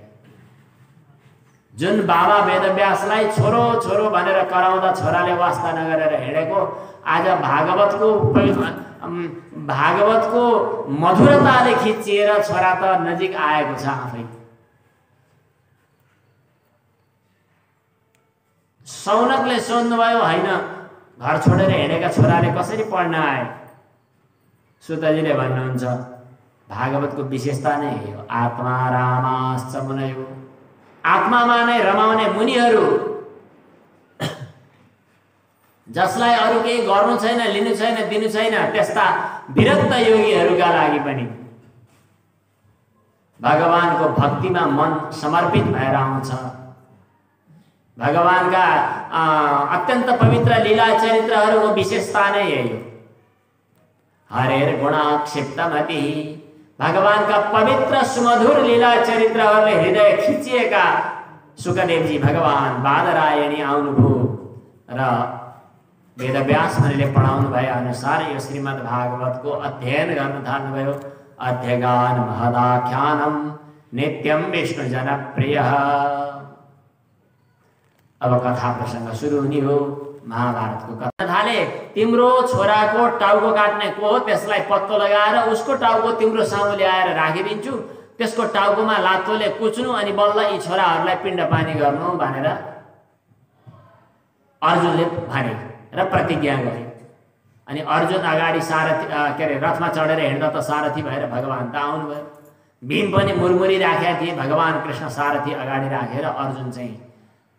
जुन बाबा वेदव्यासलाई छोरो छोरो भनेर कराउँदा छोराले वास्ता नगरेर हिँडेको आज भागवतको मधुरताले खिचिएर छोरा त नजिक आएको छ आफै। सौनकले सोध्नुभयो होइन घर छोडेर हिँडेका छोराले कसरी पढ्न आए? सुतजीले भन्नुहुन्छ भागवतको विशेषता नै हो आत्मा रामाश्च मुनयो, आत्मामा नै रमाउने मुनिहरू जसलाई अरू केही गर्नु छैन, लिनु छैन, दिनु छैन, त्यस्ता विरक्त योगीहरूका लागि पनि भगवानको भक्तिमा मन समर्पित भएर आउँछ। भगवानका अत्यन्त पवित्र लीला चरित्रहरूको विशेषता नै यही हो। हरेर गुणाक्षिप्तमति, भगवानका पवित्र सुमधुर लीला चरित्रहरूले हृदय खिचिएका सुखदेवजी भगवान बादरायणी आउनुभयो र वेदव्यास मुनिले पढाउनु भए अनुसार यो श्रीमद् भागवतको अध्ययन गर्न थाल्नुभयो। अध्यगान महदाख्यानम नित्यम विष्णु जनप्रिय। अब कथा प्रसंग सुरु हुने हो। महाभारतको कथा थाले। तिम्रो छोराको टाउको काट्ने को हो त्यसलाई पत्तो लगाएर उसको टाउको तिम्रो सामु ल्याएर राखिदिन्छु, त्यसको टाउकोमा लातोले कुच्नु अनि बल्ल यी छोराहरूलाई पिण्डपानी गर्नु भनेर अर्जुनले भने र प्रतिज्ञा गरे। अनि अर्जुन अगाडि सारथी रथमा चढेर हिँड्दा त सारथी भएर भगवान त आउनुभयो। भीम पनि मुरमुरी राखेका थिए, भगवान कृष्ण सारथी अगाडि राखेर अर्जुन चाहिँ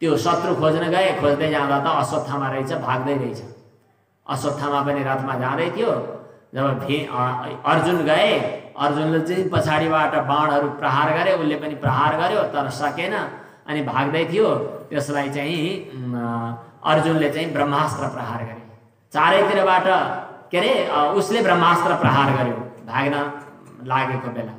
त्यो शत्रु खोज्न गए। खोज्दै जाँदा त अश्वत्थामा रहेछ, भाग्दै रहेछ। अश्वत्थामा पनि रथमा जाँदै थियो। जब अर्जुन गए, अर्जुनले चाहिँ पछाडिबाट बाणहरू प्रहार गरे, उसले पनि प्रहार गर्यो तर सकेन अनि भाग्दै थियो। त्यसलाई चाहिँ अर्जुनले चाहिँ ब्रह्मास्त्र प्रहार गरे। चारैतिरबाट के अरे उसले ब्रह्मास्त्र प्रहार गर्यो भाग्न लागेको बेला।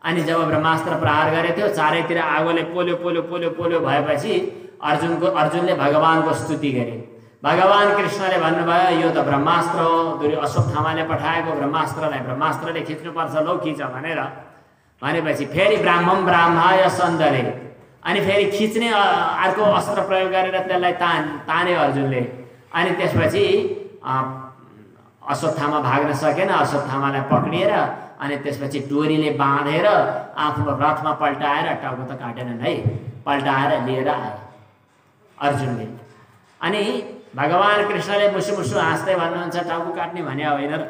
अनि जब ब्रह्मास्त्र प्रहार गरेको थियो चारैतिर आगोले पोल्यो पोल्यो पोल्यो पोल्यो भएपछि अर्जुनले भगवानको स्तुति गरे। भगवान कृष्णले भन्नुभयो यो त ब्रह्मास्त्र हो, अश्वत्थामाले पठाएको ब्रह्मास्त्रलाई ब्रह्मास्त्रले खिच्नुपर्छ, लौ खिच भनेपछि फेरि ब्राह्मण ब्राह्माय सन्दरे अनि फेरि खिच्ने अर्को अस्त्र प्रयोग गरेर त्यसलाई ताने अर्जुनले। अनि त्यसपछि अश्वत्थामा भाग्न सकेन, अश्वत्थामालाई पक्रिएर अनि त्यसपछि डोरीले बाँधेर आफू रथमा पल्टाएर, टाउको त काटेनन् है, पल्टाएर लिएर आए अर्जुनले। अनि भगवान कृष्णले मुसु मुसु हाँस्दै भन्नुहुन्छ टाउको काट्ने भने होइन र,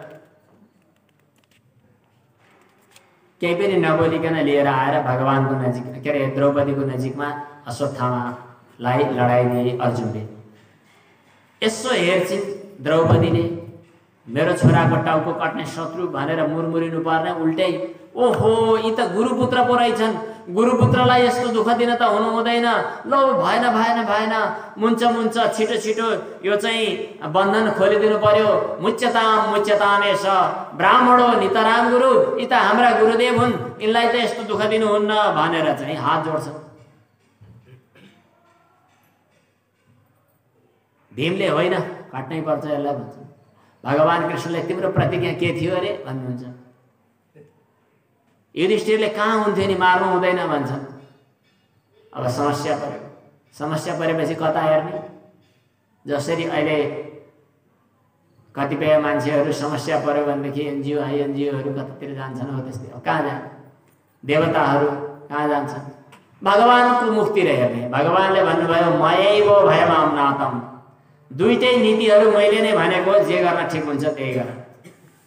केही पनि नबोलिकन लिएर आएर भगवानको नजिक के अरे द्रौपदीको नजिकमा अश्वत्थामालाई लडाइदिए अर्जुनले। यसो हेर्छिन् द्रौपदीले, मेरो छोराको टाउको काट्ने शत्रु भनेर मुरमुरिनु पर्ने, उल्टै ओहो यी त गुरुपुत्र पो रहेछन्, गुरुपुत्रलाई यस्तो दुःख दिन त हुनु हुँदैन, लौ भएन भएन भएन, मुन्छ मुन्छ छिटो छिटो यो चाहिँ बन्धन खोलिदिनु पर्यो। मुच्यताम एष ब्राह्मणो नितराम गुरु, यी त हाम्रा गुरुदेव हुन्, यिनलाई त यस्तो दुःख दिनुहुन्न भनेर चाहिँ हात जोड्छ। भीमले होइन काट्नै पर्छ यसलाई भन्छ। भगवान कृष्णले तिम्रो प्रतिज्ञा के थियो अरे भन्नुहुन्छ। युधिष्ठिरले कहाँ हुन्थ्यो नि, मार्नु हुँदैन भन्छन्। अब समस्या पर्यो, समस्या परेपछि कता हेर्ने? जसरी अहिले कतिपय मान्छेहरू समस्या पर्यो भनेदेखि एनजिओ आइएनजिओहरू कतातिर जान्छन्, हो त्यस्तै हो। कहाँ जाने? देवताहरू कहाँ जान्छन्? भगवानको मुक्तिर हेर्ने। भगवानले भन्नुभयो मयैव भयमाम नातम, दुईटै नीतिहरू मैले नै भनेको, जे गर्न ठिक हुन्छ त्यही गर।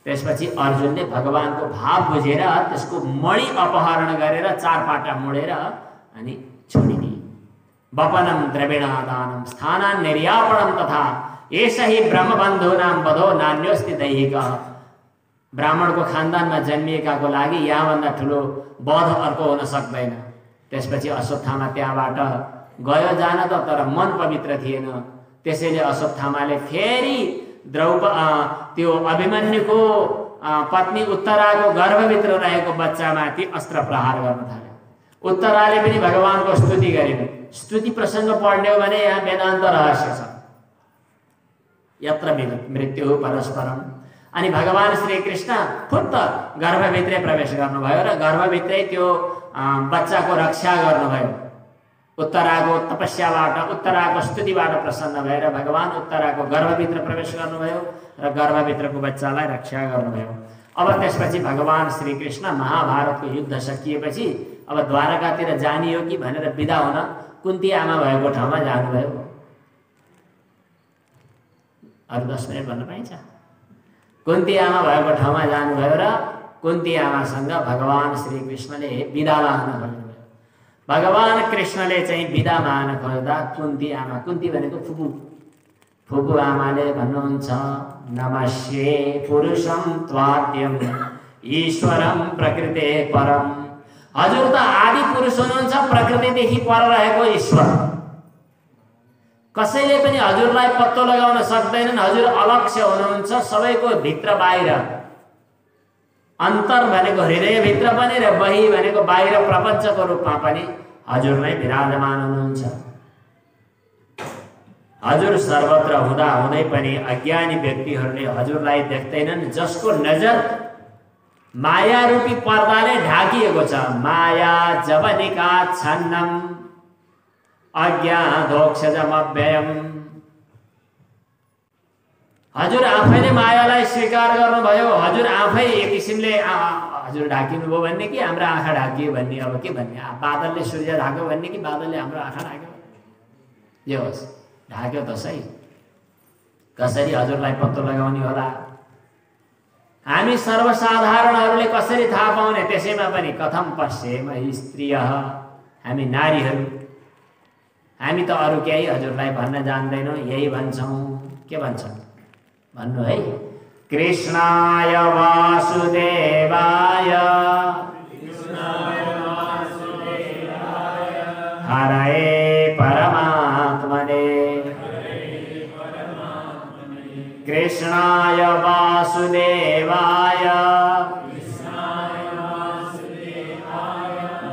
त्यसपछि अर्जुनले भगवानको भाव बुझेर त्यसको मणि अपहरण गरेर चार पाटा मोडेर अनि छोडिदिए। वपनम द्रविणादानम स्थानान् निर्यापणम तथा एष हि ब्रह्मबन्धूनां वधो नान्योस्ति दैहिकः। ब्राह्मणको खानदानमा जन्मिएकाको लागि यहाँभन्दा ठुलो वध अर्को हुन सक्दैन। त्यसपछि अश्वत्थामा त्यहाँबाट गयो जान त, तर मन पवित्र थिएन। त्यसैले अश्वत्थामाले फेरि त्यो अभिमन्युको पत्नी उत्तराको गर्भभित्र रहेको बच्चामाथि अस्त्र प्रहार गर्न थाल्यो। उत्तराले पनि भगवानको स्तुति गरिन्। स्तुति प्रसङ्ग पढ्ने हो भने यहाँ वेदान्त रहस्य छ। यत्र मृत्यु परस्परम। अनि भगवान श्रीकृष्ण फुत्त गर्भभित्रै प्रवेश गर्नुभयो र गर्भभित्रै त्यो बच्चाको रक्षा गर्नुभयो। उत्तराको तपस्याबाट, उत्तराको स्तुतिबाट प्रसन्न भएर भगवान उत्तराको गर्भभित्र प्रवेश गर्नुभयो र गर्भभित्रको बच्चालाई रक्षा गर्नुभयो। अब त्यसपछि भगवान श्रीकृष्ण महाभारतको युद्ध सकिएपछि अब द्वारकातिर जाने हो कि भनेर बिदा हुन कुन्ती आमा भएको ठाउँमा जानुभयो। अरु 10 मिनट भन्न पाइन्छ? कुन्ती आमा भएको ठाउँमा जानुभयो र कुन्ती आमासँग भगवान श्रीकृष्णले बिदा माग्न खोज्नुभयो। भगवान कृष्णले चाहिँ बिदा माग्न खोज्दा कुन्ती आमा, कुन्ती भनेको फुपू, फुपू आमाले भन्नुहुन्छ नमस्ये पुरुषं त्वाद्यं ईश्वरं प्रकृते परम। हजुर त आदि पुरुष हुनुहुन्छ, प्रकृतिदेखि पर रहेको ईश्वर। कसैले पनि हजुरलाई पत्तो लगाउन सक्दैनन्। हजुर अलक्ष्य हुनुहुन्छ, सबैको भित्र बाहिर। अन्तर भनेको हृदयभित्र पनि र बही भनेको बाहिर प्रपञ्चको रूपमा पनि हजुर नै विराजमान हुनुहुन्छ। हजुर सर्वत्र हुँदा हुँदै पनि अज्ञानी व्यक्तिहरूले हजुरलाई देख्दैनन्, जसको नजर माया रूपी पर्दाले ढाकिएको छ। माया जवनिका छन्नम अज्ञानोक्षजमव्ययम्। हजुर आफैले मायालाई स्वीकार गर्नुभयो। हजुर आफै एक किसिमले हजुर ढाकिनुभयो भन्ने कि हाम्रो आँखा ढाकियो भन्ने? अब के भन्ने? बादलले सूर्य ढाक्यो भन्ने कि बादलले हाम्रो आँखा ढाक्यो? जे होस्, ढाक्यो त सही। कसरी हजुरलाई पत्तो लगाउने होला? हामी सर्वसाधारणहरूले कसरी थाहा पाउने? त्यसैमा पनि कथम पश्येम स्त्रियः, हामी नारीहरू, हामी त अरू केही हजुरलाई भन्न जान्दैनौँ। यही भन्छौँ। के भन्छौँ भन्नु है? कृष्णाय वासुदेवाय हरये परमात्मने, कृष्णाय वासुदेवाय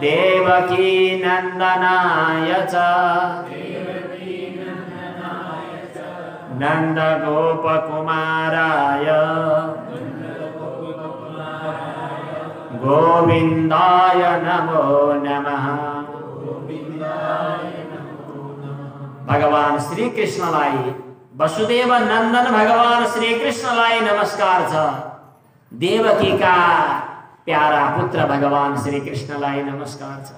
देवकी नंदनाय च नंद गोपकुमाराय गोविंदाय नमो नमः। भगवान श्री कृष्णलाई, वसुदेव नंदन भगवान श्री कृष्णलाई नमस्कार छ। देवकी का प्यारा पुत्र भगवान श्री कृष्णलाई नमस्कार छ।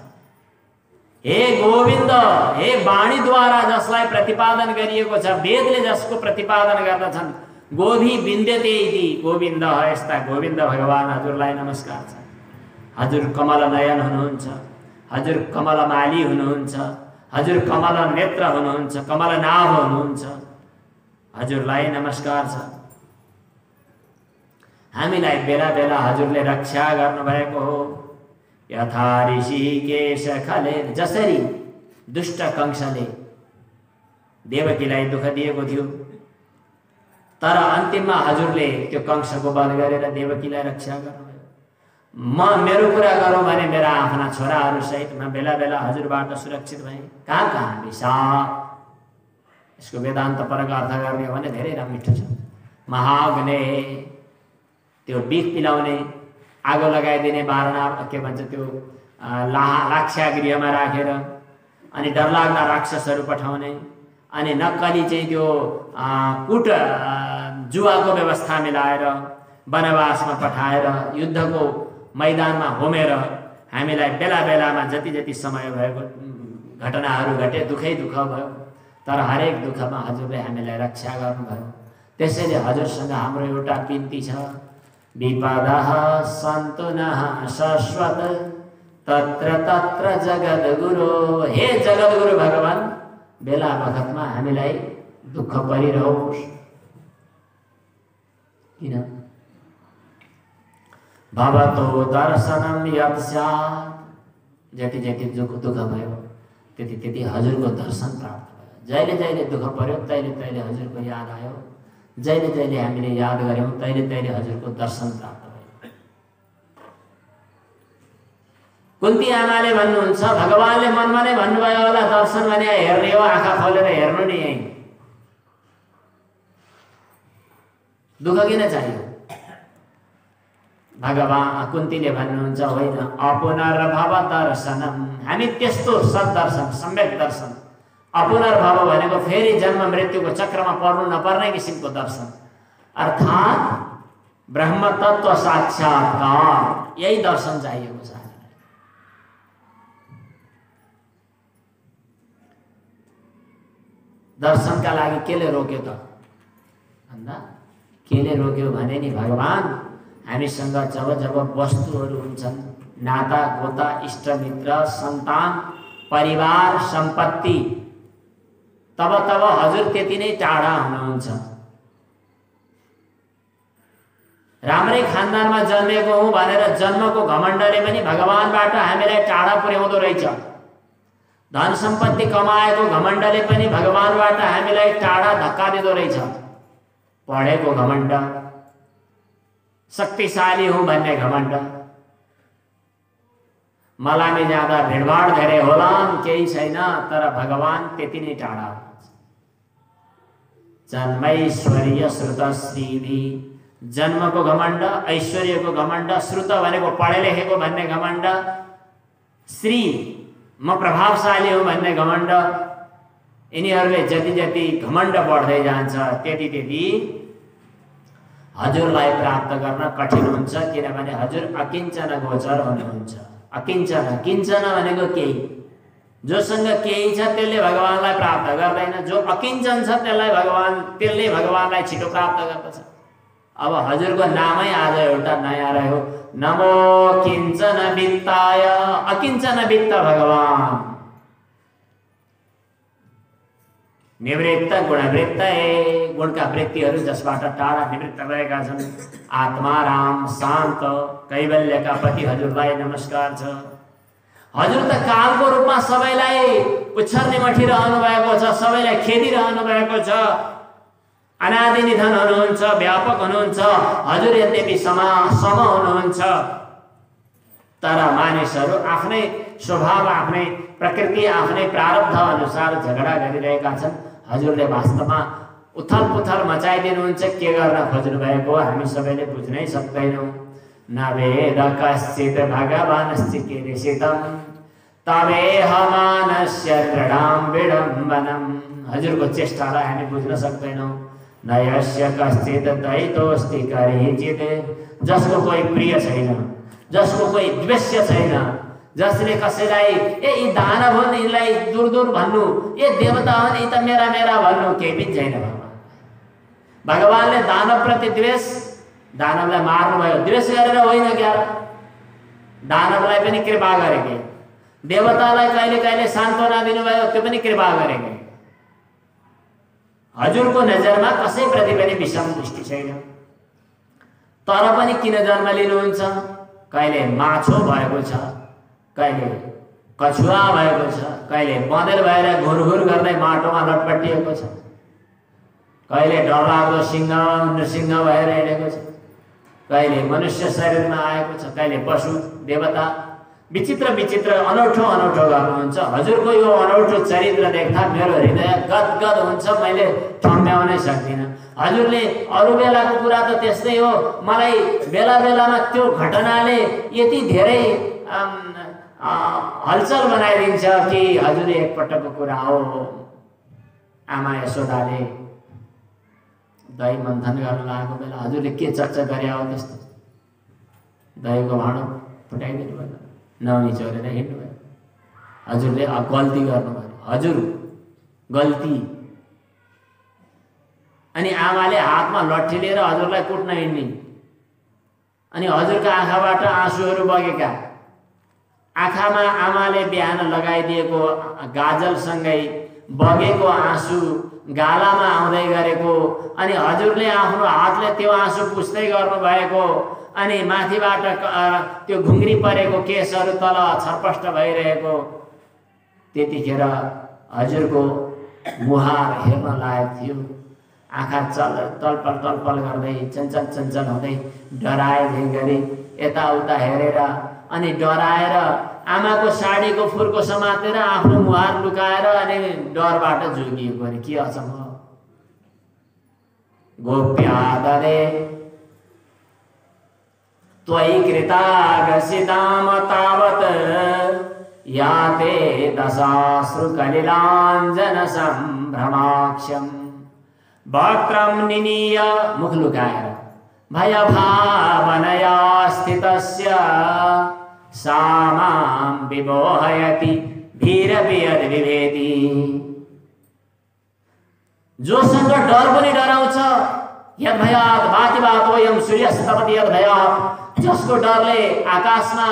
हे गोविंद, हे वाणी द्वारा जसलाई प्रतिपादन गरिएको छ, वेदले जसको प्रतिपादन गर्दछन्, गोभी विन्द्यते इति गोविन्द, यस्ता गोविन्द भगवान हजुरलाई नमस्कार छ। हजुर कमल नयन हुनुहुन्छ, हजुर कमलमाली हुनुहुन्छ, हजुर कमल नेत्र हुनुहुन्छ, कमल नाभ हुनुहुन्छ, हजुरलाई नमस्कार छ। हामीलाई बेला बेला हजुरले रक्षा गर्नुभएको हो। यथा ऋषिकेश खले, जसरी दुष्ट कंसले देवकीलाई दुःख दिएको थियो, तर अन्तिममा हजुरले त्यो कंसको वध गरेर देवकीलाई रक्षा गर्नुभयो। म मेरो कुरा गरौँ भने मेरा आफ्ना छोराहरू सहित म बेला बेला हजुरबाट सुरक्षित भएँ। कहाँ कहाँ विषाद, यसको वेदान्त परक अर्थ गर्ने हो भने धेरै मिठो छ। महाअग्ने, त्यो बिख पिलाउने, आगो लगाइदिने वारणा, के भन्छ त्यो लाक्षागृहमा राखेर अनि डरलाग्दा राक्षसहरू पठाउने, अनि नक्कली चाहिँ त्यो कुट जुवाको व्यवस्था मिलाएर वनवासमा पठाएर युद्धको मैदानमा होमेर हामीलाई बेला बेलामा जति जति समय भएको घटनाहरू घटे, दुःखै दुःख भयो, तर हरेक दुःखमा हजुरले हामीलाई रक्षा गर्नुभयो। त्यसैले हजुरसँग हाम्रो एउटा बिन्ती छ, विपदः सन्तु नः शाश्वत तत्र तत्र जगद्गुरु। हे जगद्गुरु भगवान, बेला बखतमा हामीलाई दुःख परिरहोस् किन? भवतो दर्शनम यत् स्यात्, जति जति दुःख भयो त्यति त्यति हजुरको दर्शन प्राप्त भयो। जहिले जहिले दुःख पर्यो तैले तैले हजुरको याद आयो, जहिले जहिले हामीले याद गर्यौं तैले तैले हजुरको दर्शन प्राप्त भयो। कुन्ती आमाले भन्नुहुन्छ, भगवानले मनमा नै भन्नुभयो होला, दर्शन भने हेर्ने हो, आँखा खोलेर हेर्नु नि। यही दुःख किन चाहियो? भगवान कुन्तीले भन्नुहुन्छ होइन अपुनर्भव दर्शनम, हामी त्यस्तो सद्दर्शन सम्यक दर्शन, अपुनर्भव भनेको फेरि जन्म मृत्युको चक्रमा पर्नु नपर्ने किसिमको दर्शन, अर्थात् ब्रह्म तत्व साक्षात्कार, यही दर्शन चाहिएको छ। दर्शनका लागि केले रोक्यो त भन्दा, केले रोक्यो भने नि भगवान हामीसँग जब जब वस्तुहरू हुन्छन्, नाता गोता इष्टमित्र सन्तान परिवार सम्पत्ति, तब तब हजुर त्यति नै टाढा हुनुहुन्छ। राम्रै खानदानमा जन्मेको हुँ भनेर जन्मको घमण्डले पनि भगवानबाट हामीलाई टाढा पुर्याउँदो रहेछ। धन सम्पत्ति कमाएको घमण्डले पनि भगवानबाट हामीलाई टाढा धक्का दिँदो रहेछ। पढेको घमण्ड, शक्तिशाली हुँ भन्ने घमण्ड, मलामी जाँदा भिडभाड धेरै होलान् केही छैन, तर भगवान त्यति नै टाढा हुनुहुन्छ। जन्मैश्वर्य श्रुत श्रीधि, जन्मको घमण्ड, ऐश्वर्यको घमण्ड, श्रुत भनेको पढे लेखेको भन्ने घमण्ड, श्री म प्रभावशाली हुँ भन्ने घमण्ड, यिनीहरूले जति जति घमण्ड बढ्दै जान्छ त्यति त्यति हजुरलाई प्राप्त गर्न कठिन हुन्छ, किनभने हजुर अकिञ्चन गोचर हुनुहुन्छ। अकिञ्चन, किञ्चन भनेको केही, जोसँग केही छ त्यसले भगवानलाई प्राप्त गर्दैन, जो अकिञ्चन छ त्यसले भगवानलाई छिटो प्राप्त गर्दछ। अब हजुरको नामै आज एउटा नयाँ रह्यो, नमो किञ्चन वित्ताय, अकिञ्चन वित्त भगवान, निवृत्त गुणवृत्त, गुणका वृत्तिहरू जसबाट टाढा निवृत्त भएका छन्, आत्माराम शान्त कैवल्यका पति हजुरलाई नमस्कार छ। हजुर त कालको रूपमा सबैलाई उछर्ने मठिरहनु भएको छ, सबैलाई खेदिरहनु भएको छ, अनादि निधन हुनुहुन्छ, व्यापक हुनुहुन्छ। हजुर यद्यपि सम हुनुहुन्छ, तर मानिसहरू आफ्नै स्वभाव, आफ्नै प्रकृति, आफ्नै प्रारब्ध अनुसार झगडा गरिरहेका छन्। हजुरले वास्तवमा उथल पुथल मचाइदिनुहुन्छ, के गर्न खोज्नु भएको हामी सबैले बुझ्नै सक्दैनौँ। नवेद कश्चित् भगवानस्य किरिसितं तवेह मानस्य दृढां विडम्बनं, हजुरको चेष्टालाई हामी बुझ्न सक्दैनौँ। नयस्य कश्चित् दैतोऽस्ति करिचित्, जसको कोही प्रिय छैन, जसको कोही द्वेष्य छैन, जसले कसैलाई यी दानव हुन् यिनलाई दूर दूर भन्नु, ये देवता हुन् यी त मेरा मेरा भन्नु केही पनि छैन। भगवानले दानव प्रति द्वेष, दानवलाई मार्नुभयो, द्वेष गरेर होइन क्या, दानवलाई पनि कृपा गरेके, देवतालाई कहिले कहिले सान्त्वना दिनुभयो, त्यो पनि कृपा गरेके। हजुरको नजरमा कसैप्रति पनि विषम दृष्टि छैन, तर पनि किन जन्म लिनुहुन्छ? कहिले माछो भएको छ, कहिले कछुवा भएको छ, कहिले बँदेल भएर घुरघुर गर्दै माटोमा लटपटिएको छ, कहिले डरलाग्दो सिंह नृसिंह भएर हिँडेको छ, कहिले मनुष्य शरीरमा आएको छ, कहिले पशु देवता, विचित्र विचित्र अनौठो अनौठो गर्नुहुन्छ। हजुरको यो अनौठो चरित्र देख्दा मेरो हृदय गदगद हुन्छ, मैले ठम्ब्याउनै सक्दिनँ। हजुरले अरू बेलाको कुरा त त्यस्तै हो, मलाई बेला बेलामा त्यो घटनाले यति धेरै हलचल बनाइदिन्छ कि हजुरले एकपटकको कुरा हो, आमा यशोदाले दही मन्थन गर्न लागेको बेला हजुरले के चर्चा गरे हो, त्यस्तो दहीको भाँडो फुटाइदिनु भयो, नौनी चोरेर हिँड्नु भयो, हजुरले गल्ती गर्नुभयो, हजुर गल्ती। अनि आमाले हातमा लट्ठी लिएर हजुरलाई कुट्न हिँड्ने, अनि हजुरका आँखाबाट आँसुहरू बगेका, आँखामा आमाले बिहान लगाइदिएको गाजलसँगै बगेको आँसु गालामा आउँदै गरेको, अनि हजुरले आफ्नो हातले त्यो आँसु पुस्दै गर्नुभएको, अनि माथिबाट त्यो घुङ्री परेको केसहरू तल छरपष्ट भइरहेको, त्यतिखेर हजुरको मुहार हेर्न लायक थियो। आँखा तलपल तलपल गर्दै चञ्चल चञ्चल हुँदै डराए झै गरी यताउता हेरेर, अनि डराएर आमाको साडीको फुर्को समातेर आफ्नो मुहार लुकाएर अनि डरबाट जोगिएको। अरे के अचम्म! गोप्यादले त्वयि कृतागसिताम तावत् याते दशाश्रुकलिलाञ्जन सम्भ्रमाक्षम् वक्त्रं निनीय मुख लुकाएर भयभावनया स्थितस्य सा मां विमोहयति भीरपि यद्विभेति। जोसँग डर पनि डराउँछ, यद भयात् भाति भातोयम सूर्यस्तपति यद भयात्, जसको डरले आकाशमा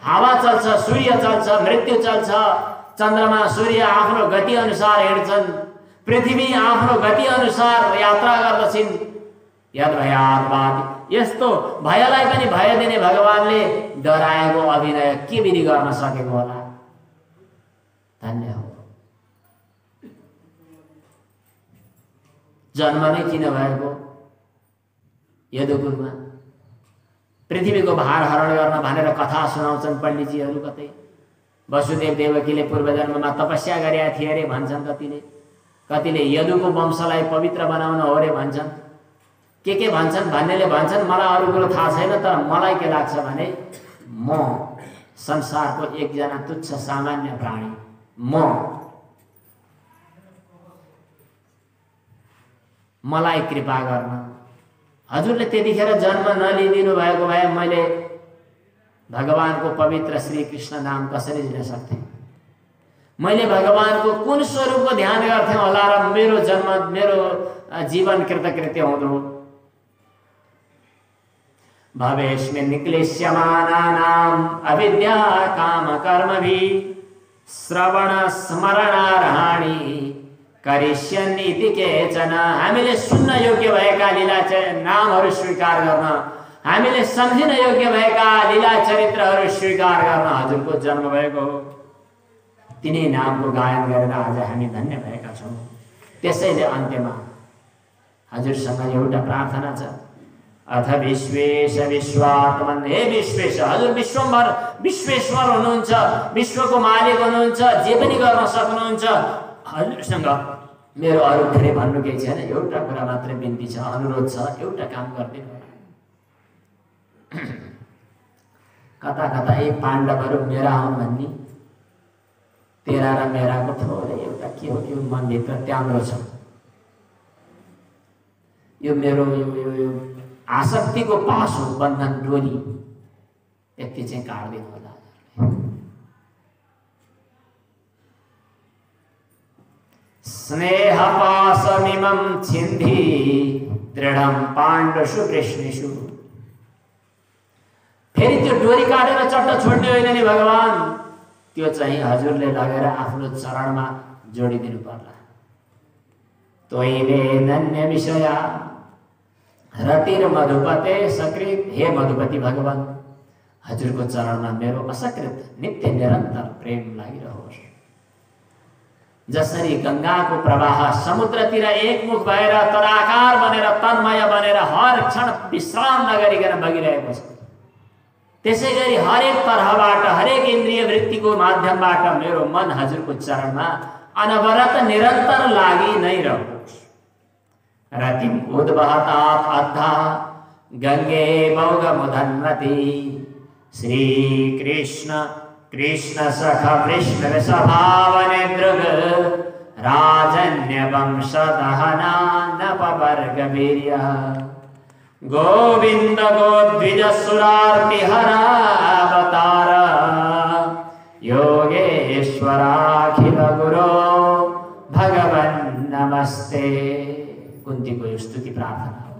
हावा चल्छ, सूर्य चल्छ, मृत्यु चल्छ, चन्द्रमा सूर्य आफ्नो गति अनुसार हिँड्छन्, पृथ्वी आफ्नो गति अनुसार यात्रा गर्दछिन्। यद भयात् भाति, यस्तो भयलाई पनि भय दिने भगवानले डराएको अभिनय के विधि गर्न सकेको होला। धन्य हो। जन्म नै किन भएको यदुकुलमा? पृथ्वीको भार हरण गर्न भनेर कथा सुनाउँछन् पण्डितजीहरू। कतै वसुदेव देवकीले पूर्वजन्ममा तपस्या गरेका थिए अरे भन्छन् कतिले, कतिले यदुको वंशलाई पवित्र बनाउन हो रे भन्छन्, के भन्छन् भन्नेले भन्छन् मलाई अरू कुरो थाहा छैन, तर मलाई के लाग्छ भने म संसारको एकजना तुच्छ सामान्य प्राणी, मलाई कृपा गर्न। हजुरले त्यतिखेर जन्म नलिदिनु भएको भए मैले भगवानको पवित्र श्री कृष्ण नाम कसरी लिन सक्थेँ? मैले भगवानको कुन स्वरूपको ध्यान गर्थेँ होला र मेरो जन्म, मेरो जीवन कृतकृत्य हुँदो? भवेस्मिन् क्लेश्यमानानाम् अविद्या काम कर्मभिः श्रवण स्मरणार्हाणि करिष्यन् इति केचन। हामीले सुन्न योग्य भएका लीला नामहरू स्वीकार गर्न, हामीले सम्झिन योग्य भएका लीला चरित्रहरू स्वीकार गर्न हजुरको जन्म भएको हो। तिनै नामको गायन गरेर आज हामी धन्य भएका छौँ। त्यसैले अन्त्यमा हजुरसँग एउटा प्रार्थना छ। अथ विश्वेश विश्वात्मन, हे विश्वेश, हजुर विश्वम्भर विश्वेश्वर हुनुहुन्छ, विश्वको मालिक हुनुहुन्छ, जे पनि गर्न सक्नुहुन्छ। हजुरसँग मेरो अरू धेरै भन्नु केही छैन, एउटा कुरा मात्रै बिन्ती छ, अनुरोध छ, एउटा काम गरिदिनु होला। कता कता यी पाण्डवहरू मेरा हुन् भन्ने, तेरा र मेराको थोरै एउटा के हो, यो मनभित्र त्याम्रो छ। यो मेरो यो आसक्तिको पासो बन्धन डोरी यति चाहिँ काट्दिनु होला। स्नेह पाशमिमं छिन्धि दृढं पाण्डुषु कृष्णेषु। फेरि त्यो डोरी काटेर चट्ट छोड्ने होइन नि भगवान, त्यो चाहिँ हजुरले लगेर आफ्नो चरणमा जोडिदिनु पर्ला। त्वयि वेदन्य विषया रतिर मधुपते सकृत। हे मधुपति भगवान, हजुरको चरणमा मेरो असकृत नित्य निरन्तर प्रेम लागिरहोस्। जसरी गंगाको प्रवाह समुद्रतिर एकमुख भएर तदाकार बनेर तन्मय बनेर हर क्षण विश्राम नगरिकन बगिरहेको छ, त्यसै गरी हरेक तर्हबाट हरेक इन्द्रिय वृत्तिको माध्यमबाट मेरो मन हजुरको चरणमा अनवरत निरन्तर लागि नै रहोस्। रतिम उद्वहतात अद्धा गंगे बौगमुदन्वति। श्री कृष्ण कृष्ण सख कृष्ण स्वभावने दृग राजन्य वंश दहना नपवर्गवीर्य। गोविंद गोद्विज सुरार्ति हरावतार योगेश्वराखिल गुरो भगवन् नमस्ते। कुन्ती को स्तुति प्रार्थना हो।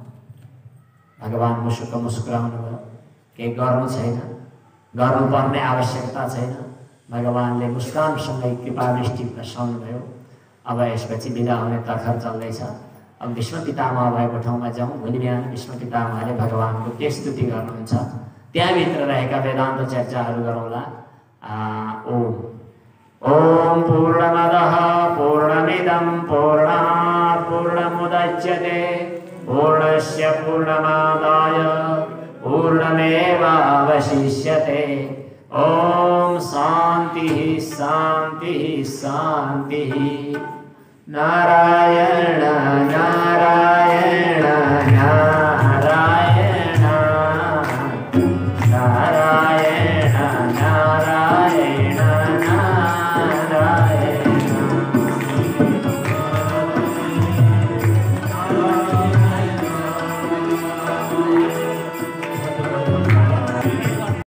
भगवान मुसुक मुस्कुराउनु भयो, केही गर्नु छैन, गर्नुपर्ने आवश्यकता छैन। भगवानले मुस्कानसँगै कृपा दृष्टि बसाउनु भयो। अब यसपछि बिदा हुने तर्खर चल्दैछ। अब विष्णु पितामह भएको ठाउँमा जाउँ। भोलि बिहान विष्णु पितामहले भगवानको के स्तुति गर्नुहुन्छ त्यहाँभित्र रहेका वेदान्त चर्चाहरू गरौँला। ओम ओम पूर्णमदः पूर्णमिदं पूर्णात् पूर्णमुदच्यते पूर्णस्य पूर्णमादाय पूर्णमेवावशिष्यते। ओम शांति शांति शांति। नारायण नारायण नारायण।